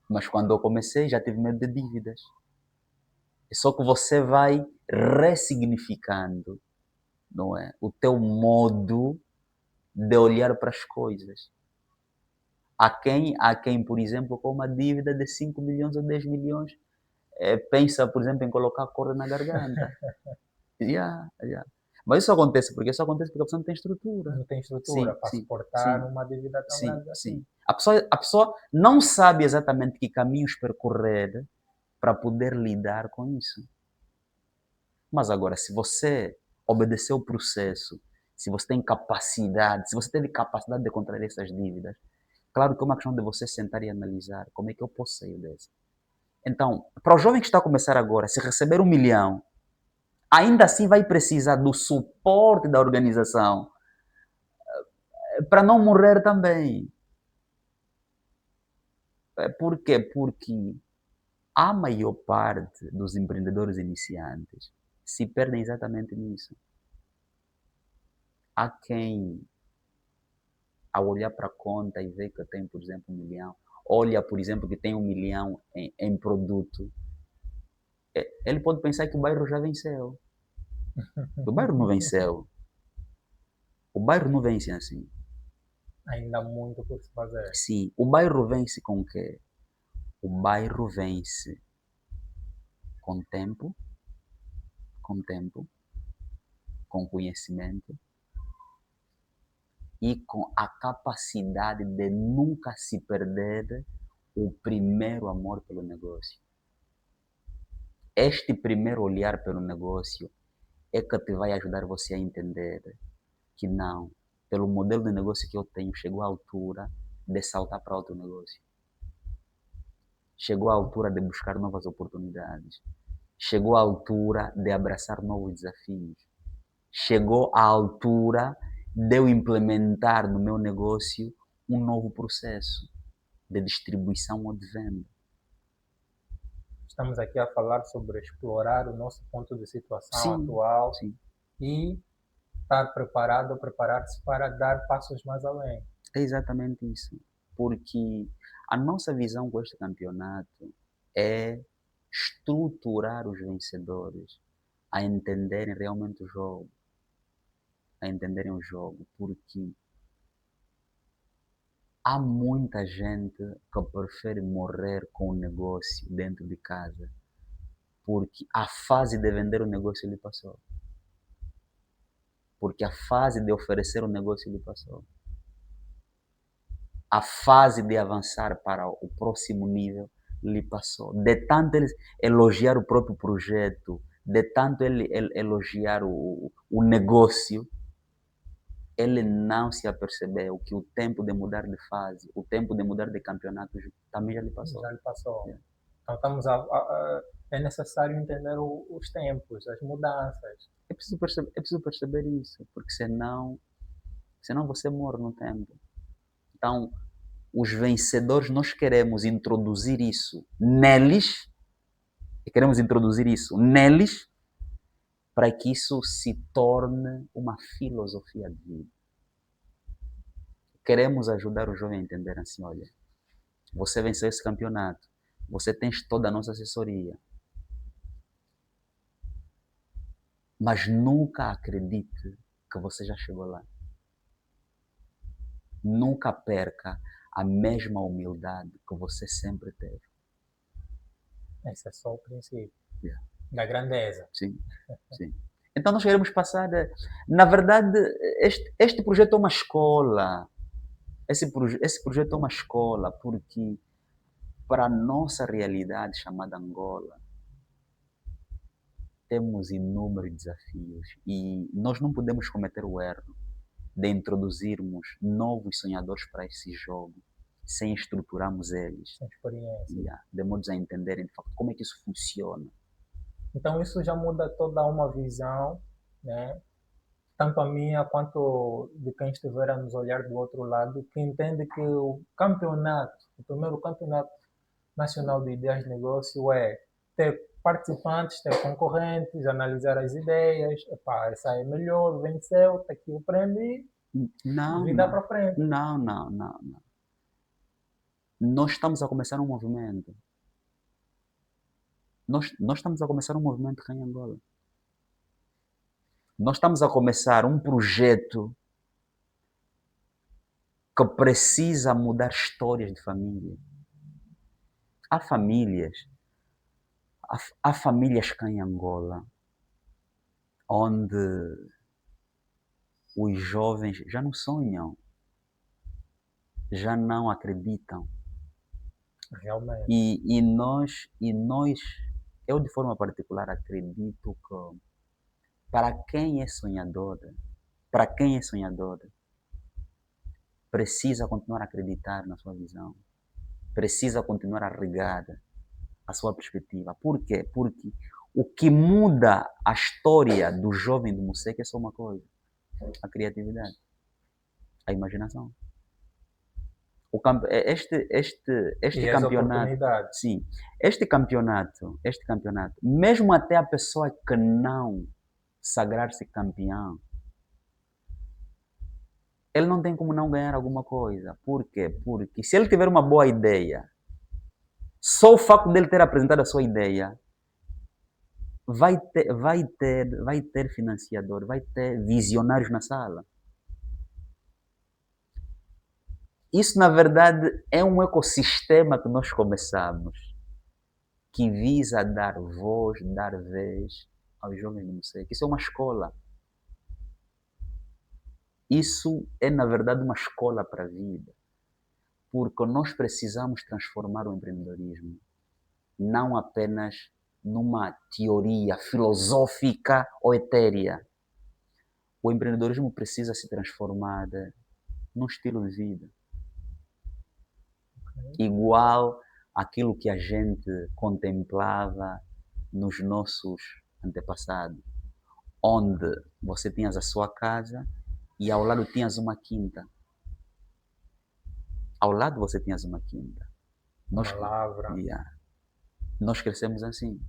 Mas quando eu comecei, já tive medo de dívidas. Só que você vai ressignificando, não é? O teu modo de olhar para as coisas. Há quem, por exemplo, com uma dívida de 5 milhões ou 10 milhões, pensa, por exemplo, em colocar corda na garganta. Yeah. Mas isso acontece porque a pessoa não tem estrutura. Não tem estrutura Sim, para sim, suportar sim, uma dívida tão sim, grande assim. sim. A pessoa não sabe exatamente que caminhos percorrer para poder lidar com isso. Mas agora, se você obedecer o processo, se você tem capacidade, se você teve capacidade de contrair essas dívidas, claro que é uma questão de você sentar e analisar como é que eu posso sair dessa. Então, para o jovem que está a começar agora, se receber 1 milhão, ainda assim vai precisar do suporte da organização para não morrer também. Por quê? Porque a maior parte dos empreendedores iniciantes se perdem exatamente nisso. Há quem, ao olhar para a conta e ver que tem, por exemplo, 1 milhão, olha, por exemplo, que tem 1 milhão em produto, ele pode pensar que o bairro já venceu. O bairro não venceu. O bairro não vence assim. Ainda há muito por se fazer. Sim, o bairro vence com o quê? O bairro vence com tempo, com tempo, com conhecimento e com a capacidade de nunca se perder o primeiro amor pelo negócio. Este primeiro olhar pelo negócio é que te vai ajudar você a entender que não, pelo modelo de negócio que eu tenho, chegou a altura de saltar para outro negócio. Chegou a altura de buscar novas oportunidades. Chegou a altura de abraçar novos desafios. Chegou a altura de eu implementar no meu negócio um novo processo de distribuição ou de venda. Estamos aqui a falar sobre explorar o nosso ponto de situação Sim, atual sim. e estar preparado ou preparar-se para dar passos mais além. É exatamente isso. Porque a nossa visão com este campeonato é estruturar os vencedores a entenderem realmente o jogo. A entenderem o jogo. Porque há muita gente que prefere morrer com o negócio dentro de casa. Porque a fase de vender o negócio lhe passou. Porque a fase de oferecer o negócio lhe passou. A fase de avançar para o próximo nível lhe passou. De tanto ele elogiar o próprio projeto, de tanto ele elogiar o negócio, ele não se apercebeu que o tempo de mudar de fase, o tempo de mudar de campeonato também já lhe passou. Já lhe passou. É. Então é necessário entender os tempos, as mudanças. É preciso perceber isso, porque senão você morre no tempo. Então, os vencedores, nós queremos introduzir isso neles, para que isso se torne uma filosofia de vida. Queremos ajudar o jovem a entender assim, olha, você venceu esse campeonato, você tem toda a nossa assessoria, mas nunca acredite que você já chegou lá. Nunca perca a mesma humildade que você sempre teve. Esse é só o princípio Yeah. da grandeza. Sim, sim. Então nós queremos passar. Na verdade, este projeto é uma escola. Esse projeto é uma escola, porque para a nossa realidade chamada Angola, temos inúmeros desafios e nós não podemos cometer o erro de introduzirmos novos sonhadores para esse jogo sem estruturarmos eles, Sem experiência. de modo a entenderem de facto como é que isso funciona. Então isso já muda toda uma visão, né? Tanto a minha quanto de quem estiver a nos olhar do outro lado, que entende que o campeonato, o primeiro campeonato nacional de ideias de negócio é ter participantes, ter concorrentes, analisar as ideias, epá, essa é melhor, venceu, está aqui o prêmio e Não, vida não, para frente. não. Nós estamos a começar um movimento. Nós estamos a começar um movimento aqui em Angola. Nós estamos a começar um projeto que precisa mudar histórias de família. Há famílias, há famílias cá em Angola onde os jovens já não sonham, já não acreditam. Realmente. E nós, eu de forma particular acredito que para quem é sonhador, precisa continuar a acreditar na sua visão, precisa continuar a regar a sua perspectiva. Por quê? Porque o que muda a história do jovem do Moceca é só uma coisa: a criatividade. A imaginação. O camp este E as campeonato, oportunidades. sim, este campeonato, mesmo até a pessoa que não sagrar-se campeão, ele não tem como não ganhar alguma coisa. Por quê? Porque se ele tiver uma boa ideia, só o facto dele ter apresentado a sua ideia vai ter financiador, vai ter visionários na sala. Isso, na verdade, é um ecossistema que nós começamos, que visa dar voz, dar vez aos jovens do Moçambique. Isso é uma escola. Isso é, na verdade, uma escola para a vida. Porque nós precisamos transformar o empreendedorismo não apenas numa teoria filosófica ou etérea. O empreendedorismo precisa se transformar num estilo de vida. Igual àquilo que a gente contemplava nos nossos antepassados, onde você tinhas a sua casa e ao lado tinhas uma quinta. Ao lado você tinhas uma quinta. Uma lavra. Yeah, nós crescemos assim.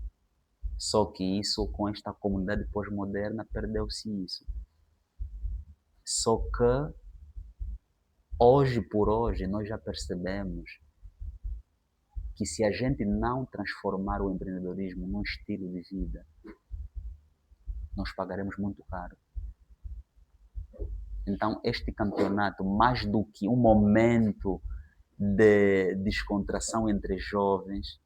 Só que isso, com esta comunidade pós-moderna, perdeu-se isso. Só que, hoje por hoje, nós já percebemos que se a gente não transformar o empreendedorismo num estilo de vida, nós pagaremos muito caro. Então, este campeonato, mais do que um momento de descontração entre jovens,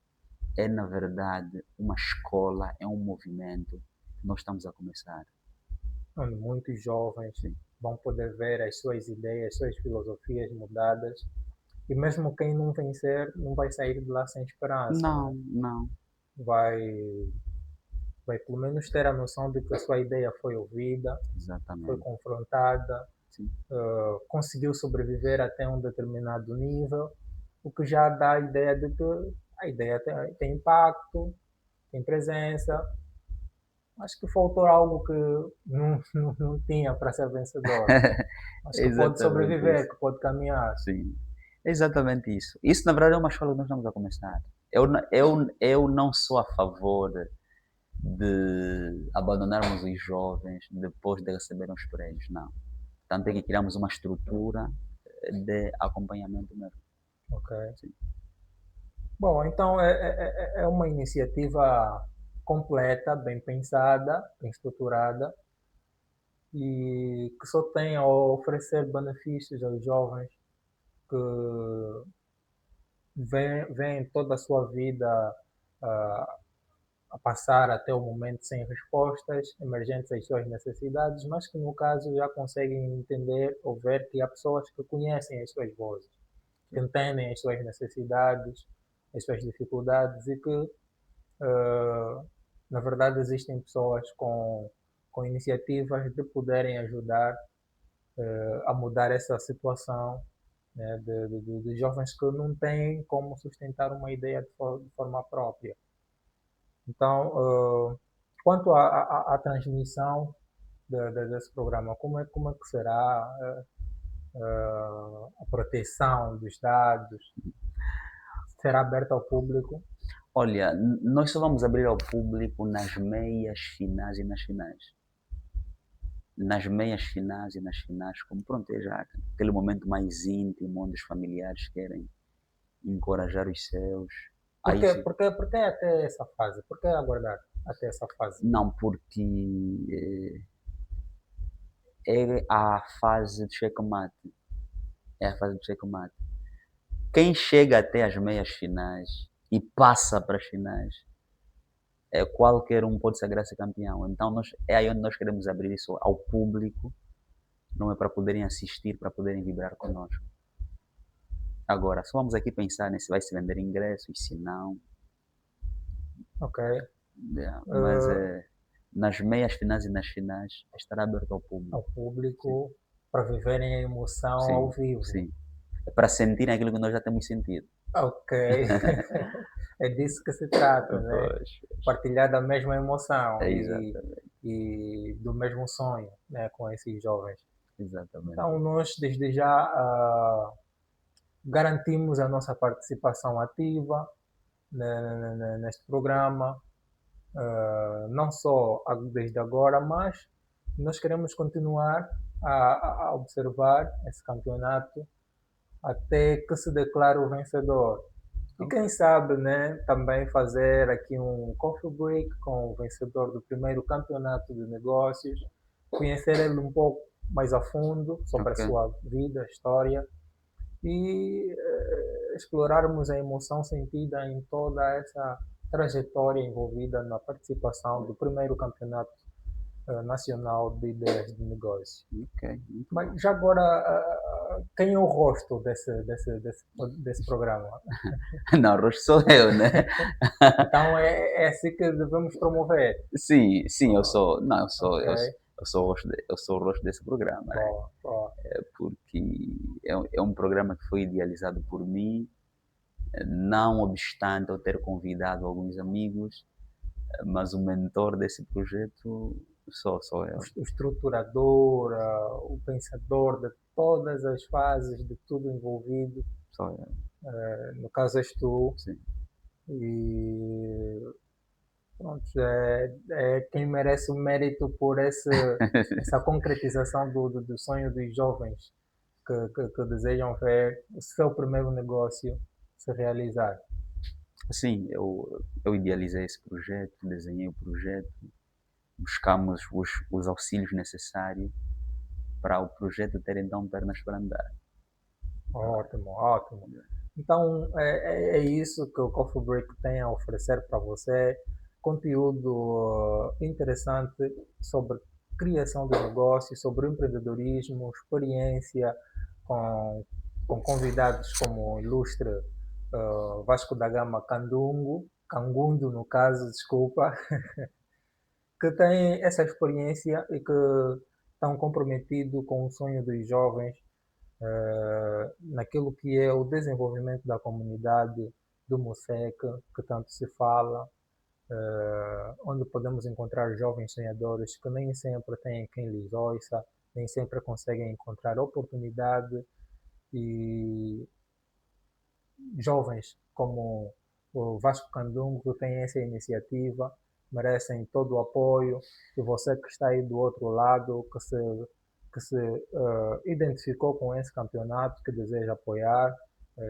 é, na verdade, uma escola, é um movimento que nós estamos a começar. Onde muitos jovens Sim. vão poder ver as suas ideias, as suas filosofias mudadas. E mesmo quem não vencer, não vai sair de lá sem esperança. Não, Né? não. Vai pelo menos ter a noção de que a sua ideia foi ouvida, foi Exatamente. confrontada, Sim. conseguiu sobreviver até um determinado nível, o que já dá a ideia de que a ideia tem impacto, tem presença. Acho que faltou algo que não tinha para ser vencedor. Acho que pode Exatamente sobreviver, isso. que pode caminhar. Sim. Exatamente isso. Isso, na verdade, é uma escola que nós estamos a começar. Eu não sou a favor de abandonarmos os jovens depois de receberem os prémios, não. Tanto é que criamos uma estrutura de acompanhamento mesmo. Ok. Sim. Bom, então é uma iniciativa completa, bem pensada, bem estruturada e que só tem a oferecer benefícios aos jovens que vêm toda a sua vida ah, a passar até o momento sem respostas emergentes às suas necessidades, mas que no caso já conseguem entender ou ver que há pessoas que conhecem as suas vozes, que entendem as suas necessidades, as suas dificuldades e que na verdade existem pessoas com iniciativas de poderem ajudar a mudar essa situação, né, de jovens que não têm como sustentar uma ideia de forma própria. Então, quanto à transmissão desse programa, como é que será a proteção dos dados? Será aberta ao público? Olha, nós só vamos abrir ao público nas meias finais e nas finais. Nas meias finais e nas finais, como pronto, é já aquele momento mais íntimo, onde os familiares querem encorajar os seus. Por Aí que, sim. por que até essa fase? Por que aguardar até essa fase? Não, porque é a fase de checkmate. É a fase de checkmate. Quem chega até as meias finais e passa para as finais, qualquer um pode sagrar-se campeão. Então é aí onde nós queremos abrir isso ao público, não é para poderem assistir, para poderem vibrar conosco. Agora, só vamos aqui pensar se vai se vender ingressos, se não. Ok. Mas Uh, nas meias finais e nas finais estará aberto ao público. Ao público sim, para viverem a emoção sim, ao vivo. Sim. É para sentirem aquilo que nós já temos sentido. Ok. É disso que se trata, né? Partilhar da mesma emoção É e do mesmo sonho, né, com esses jovens. exatamente. Então, nós desde já garantimos a nossa participação ativa neste programa, não só desde agora, mas nós queremos continuar a observar esse campeonato até que se declare o vencedor. E Ok. quem sabe, né, também fazer aqui um coffee break com o vencedor do primeiro campeonato de negócios, conhecer ele um pouco mais a fundo sobre a Ok. sua vida, história e explorarmos a emoção sentida em toda essa trajetória envolvida na participação do primeiro campeonato nacional de ideias de negócio. Ok, muito bom. Mas já agora, quem é o rosto desse programa? Não, rosto sou eu, né? Então é assim que devemos promover. Sim, sim, eu Oh, sou, não, ok, eu sou o rosto, eu sou o rosto desse programa, né? boa, boa. Porque é um programa que foi idealizado por mim, não obstante eu ter convidado alguns amigos, mas o mentor desse projeto sou eu, O estruturador, o pensador de todas as fases, de tudo envolvido. sou eu, No caso és tu. sim. E pronto, é quem merece o mérito por essa concretização do sonho dos jovens que desejam ver o seu primeiro negócio se realizar. Sim, eu idealizei esse projeto, desenhei o projeto, buscamos os auxílios necessários para o projeto ter então pernas para andar. Ótimo, ótimo. Então é isso que o Coffee Break tem a oferecer para você. Conteúdo interessante sobre criação de negócios, sobre empreendedorismo, experiência com, com convidados como o ilustre Vasco da Gama Cangundo no caso, desculpa, que tem essa experiência e que estão comprometidos com o sonho dos jovens naquilo que é o desenvolvimento da comunidade do Moseca, que tanto se fala, onde podemos encontrar jovens sonhadores que nem sempre têm quem lhes ouça, nem sempre conseguem encontrar oportunidade e jovens como o Vasco Candungo que têm essa iniciativa merecem todo o apoio e você que está aí do outro lado, que se identificou com esse campeonato, que deseja apoiar,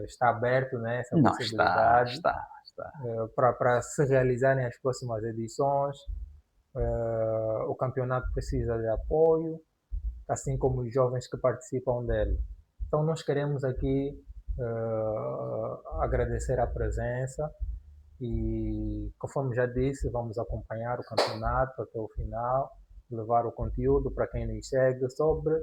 está aberto né, essa Não, está, possibilidade está, está. para se realizarem as próximas edições. O campeonato precisa de apoio, assim como os jovens que participam dele. Então, nós queremos aqui agradecer a presença e, conforme já disse, vamos acompanhar o campeonato até o final, levar o conteúdo para quem nos segue sobre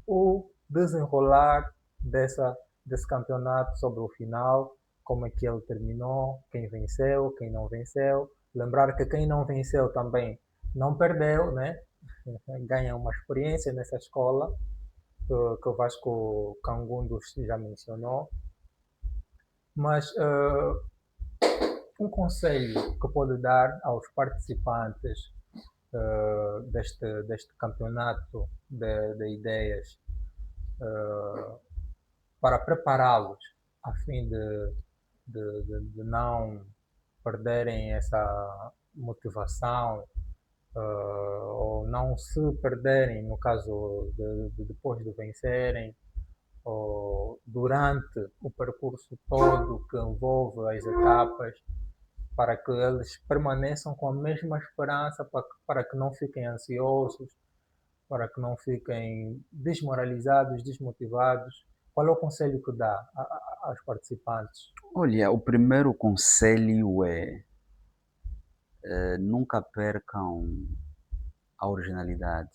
o desenrolar desse campeonato, sobre o final, como é que ele terminou, quem venceu, quem não venceu. Lembrar que quem não venceu também não perdeu, né? Ganha uma experiência nessa escola que o Vasco Cangundo já mencionou. Mas um conselho que pode dar aos participantes deste campeonato de ideias para prepará-los a fim de não perderem essa motivação ou não se perderem no caso depois de vencerem ou durante o percurso todo que envolve as etapas para que eles permaneçam com a mesma esperança para que não fiquem ansiosos, para que não fiquem desmoralizados, desmotivados. Qual é o conselho que dá aos participantes? Olha, o primeiro conselho é nunca percam a originalidade,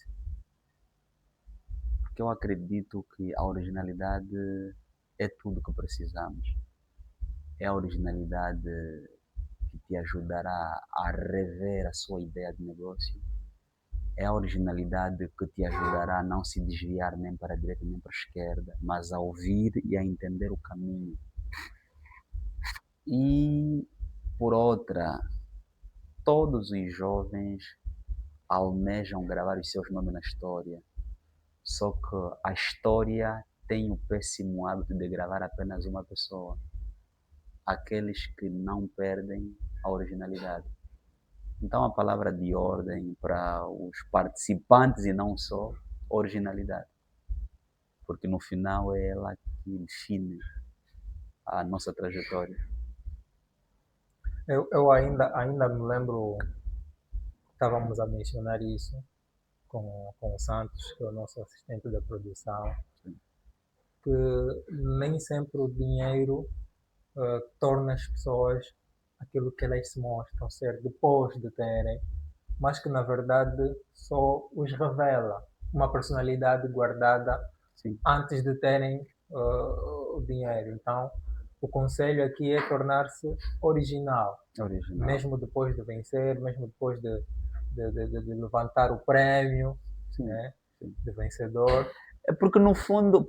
porque eu acredito que a originalidade é tudo que precisamos. É a originalidade que te ajudará a rever a sua ideia de negócio. É a originalidade que te ajudará a não se desviar nem para a direita nem para a esquerda, mas a ouvir e a entender o caminho. E, por outra, todos os jovens almejam gravar os seus nomes na história. Só que a história tem o péssimo hábito de gravar apenas uma pessoa. Aqueles que não perdem a originalidade. Então, a palavra de ordem para os participantes e não só, originalidade. Porque no final é ela que define a nossa trajetória. Eu ainda me lembro, estávamos a mencionar isso com o Santos, que é o nosso assistente da produção, que nem sempre o dinheiro torna as pessoas aquilo que elas se mostram ser depois de terem, mas que na verdade só os revela uma personalidade guardada Sim, antes de terem o dinheiro. Então, o conselho aqui é tornar-se original, original. mesmo depois de vencer, mesmo depois de levantar o prémio, Sim, né, sim. de vencedor. É porque no fundo,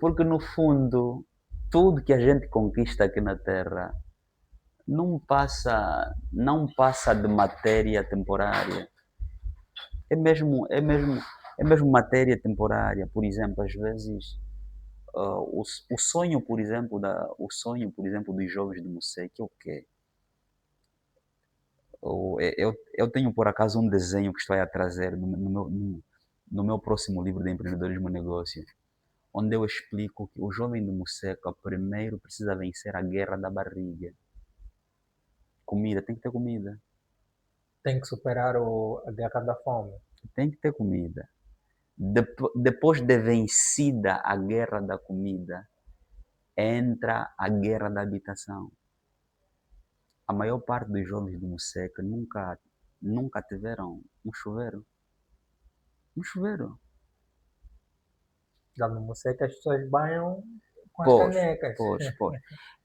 tudo que a gente conquista aqui na Terra não passa de matéria temporária. É mesmo, é mesmo, é mesmo matéria temporária. Por exemplo, às vezes, o sonho, por exemplo, dos jovens de Moceque é o quê? Eu tenho por acaso um desenho que estou a trazer no meu próximo livro de empreendedorismo e negócio, onde eu explico que o jovem de Moceca primeiro precisa vencer a guerra da barriga. Comida, tem que ter comida. Tem que superar a guerra da fome. Tem que ter comida. Depois de vencida a guerra da comida, entra a guerra da habitação. A maior parte dos jovens de Moceca nunca tiveram um chuveiro. Um chuveiro. Já no Moceca as pessoas banham com as Pois, canecas. pois.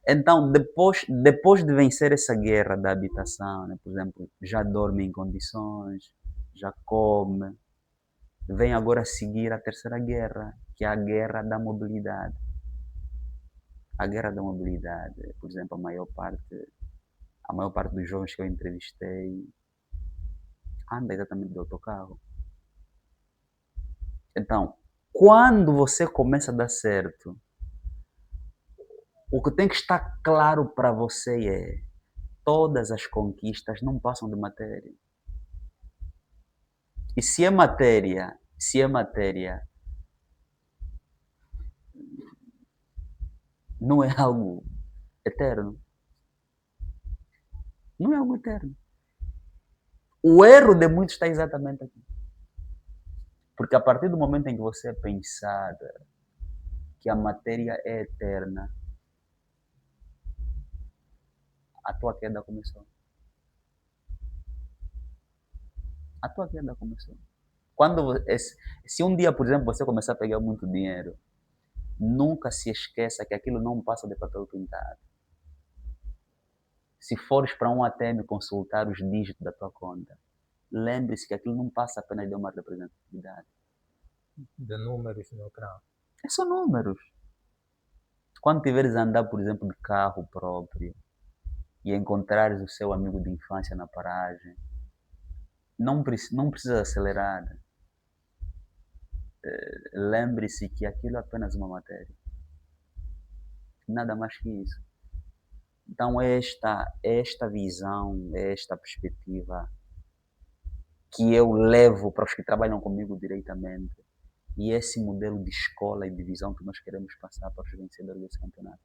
Então, depois de vencer essa guerra da habitação, né, por exemplo, já dorme em condições, já come, vem agora a seguir a terceira guerra, que é a guerra da mobilidade. A guerra da mobilidade, por exemplo, a maior parte dos jovens que eu entrevistei anda exatamente de autocarro. Então, quando você começa a dar certo, o que tem que estar claro para você é todas as conquistas não passam de matéria. E se é matéria, não é algo eterno. Não é algo eterno. O erro de muitos está exatamente aqui. Porque a partir do momento em que você pensar que a matéria é eterna, a tua queda começou. A tua queda começou. Se um dia, por exemplo, você começar a pegar muito dinheiro, nunca se esqueça que aquilo não passa de papel pintado. Se fores para um ATM consultar os dígitos da tua conta, lembre-se que aquilo não passa apenas de uma representatividade. De números no ecrã. É só números. Quando tiveres a andar, por exemplo, de carro próprio e encontrares o seu amigo de infância na paragem, não precisa acelerar. Lembre-se que aquilo é apenas uma matéria. Nada mais que isso. Então, esta visão, esta perspectiva que eu levo para os que trabalham comigo diretamente e esse modelo de escola e de visão que nós queremos passar para os vencedores desse campeonato.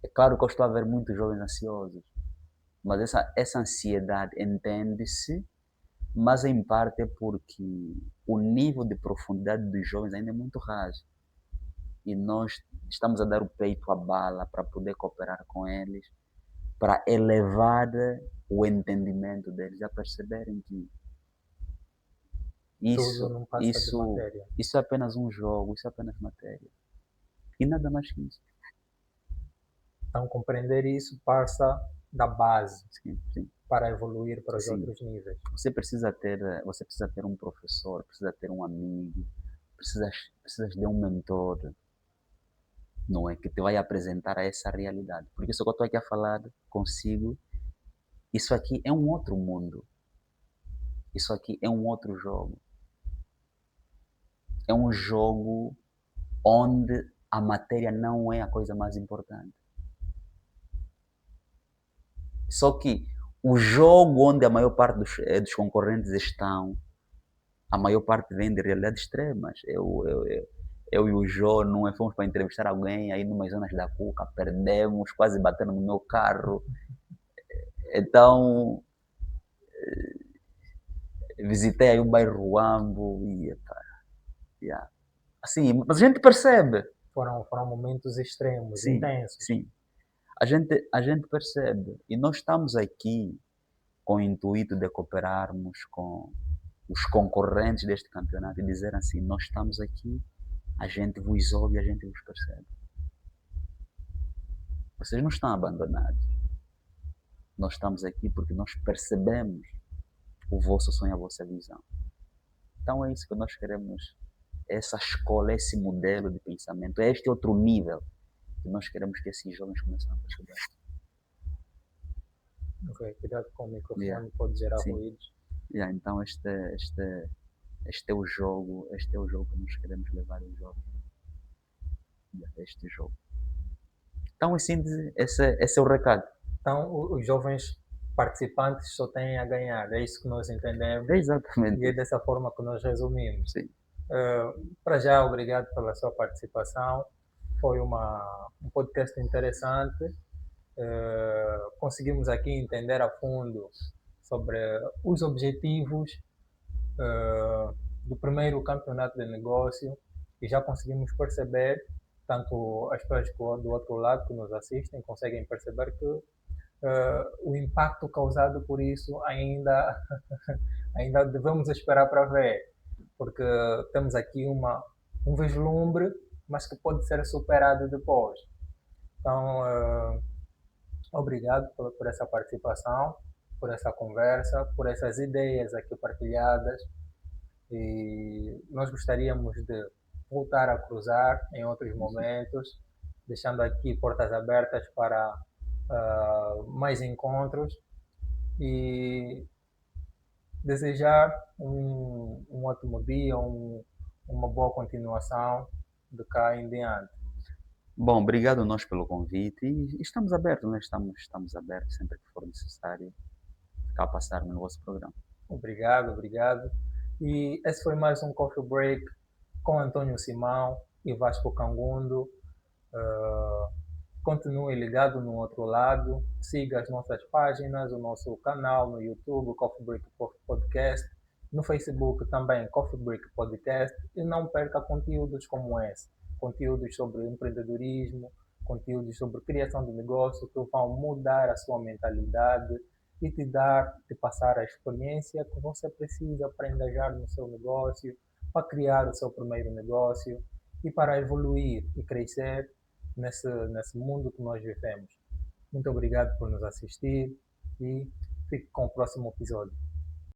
É claro que eu estou a ver muitos jovens ansiosos, mas essa ansiedade entende-se, mas em parte é porque o nível de profundidade dos jovens ainda é muito raso. E nós estamos a dar o peito à bala para poder cooperar com eles, para elevar o entendimento deles, a perceberem que Tudo isso, não passa de isso, matéria. isso é apenas um jogo, isso é apenas matéria. E nada mais que isso. Então, compreender isso passa da base Sim, sim, para evoluir para os sim. outros níveis. Você precisa ter um professor, precisa ter um amigo, precisas de um mentor, não é? Que te vai apresentar a essa realidade. Porque isso que eu estou aqui a falar consigo, isso aqui é um outro mundo. Isso aqui é um outro jogo. é um jogo onde a matéria não é a coisa mais importante. Só que o jogo onde a maior parte dos concorrentes estão, a maior parte vem de realidades extremas. Eu e o Jô não fomos para entrevistar alguém aí numas zonas da Cuca, perdemos, quase batendo no meu carro. Então, visitei aí o bairro Ruambo e, epá, yeah. Assim, mas a gente percebe, Foram momentos extremos, sim, intensos. sim. A gente percebe. E nós estamos aqui com o intuito de cooperarmos com os concorrentes deste campeonato e dizer assim, nós estamos aqui, a gente vos ouve, a gente vos percebe. Vocês não estão abandonados. Nós estamos aqui porque nós percebemos o vosso sonho, a vossa visão. Então é isso que nós queremos, essa escola, esse modelo de pensamento, é este outro nível que nós queremos que esses jovens comecem a perceber. Ok, cuidado com o microfone, Yeah. pode gerar Sim. ruídos. Yeah, então este é o jogo, que nós queremos levar os jovens. Yeah, este jogo. Então, em síntese, esse é o recado. Então, os jovens participantes só têm a ganhar, é isso que nós entendemos É exatamente e é isso. dessa forma que nós resumimos. Sim. Para já, obrigado pela sua participação. Foi um podcast interessante. Conseguimos aqui entender a fundo sobre os objetivos do primeiro campeonato de negócio e já conseguimos perceber, tanto as pessoas do outro lado que nos assistem conseguem perceber que o impacto causado por isso ainda, ainda devemos esperar para ver, porque temos aqui um vislumbre, mas que pode ser superado depois. Então, obrigado por essa participação, por essa conversa, por essas ideias aqui partilhadas. E nós gostaríamos de voltar a cruzar em outros momentos, deixando aqui portas abertas para mais encontros e desejar um ótimo dia, uma boa continuação de cá em diante. Bom, obrigado nós pelo convite e estamos abertos, né? Estamos abertos sempre que for necessário cá passar no vosso programa. Obrigado, obrigado. E esse foi mais um Coffee Break com Antônio Simão e Vasco Cangundo. Continue ligado no outro lado, siga as nossas páginas, o nosso canal no YouTube, Coffee Break Podcast, no Facebook também Coffee Break Podcast e não perca conteúdos como esse, conteúdos sobre empreendedorismo, conteúdos sobre criação de negócio que vão mudar a sua mentalidade e te passar a experiência que você precisa para engajar no seu negócio, para criar o seu primeiro negócio e para evoluir e crescer nesse mundo que nós vivemos. Muito obrigado por nos assistir e fique com o próximo episódio.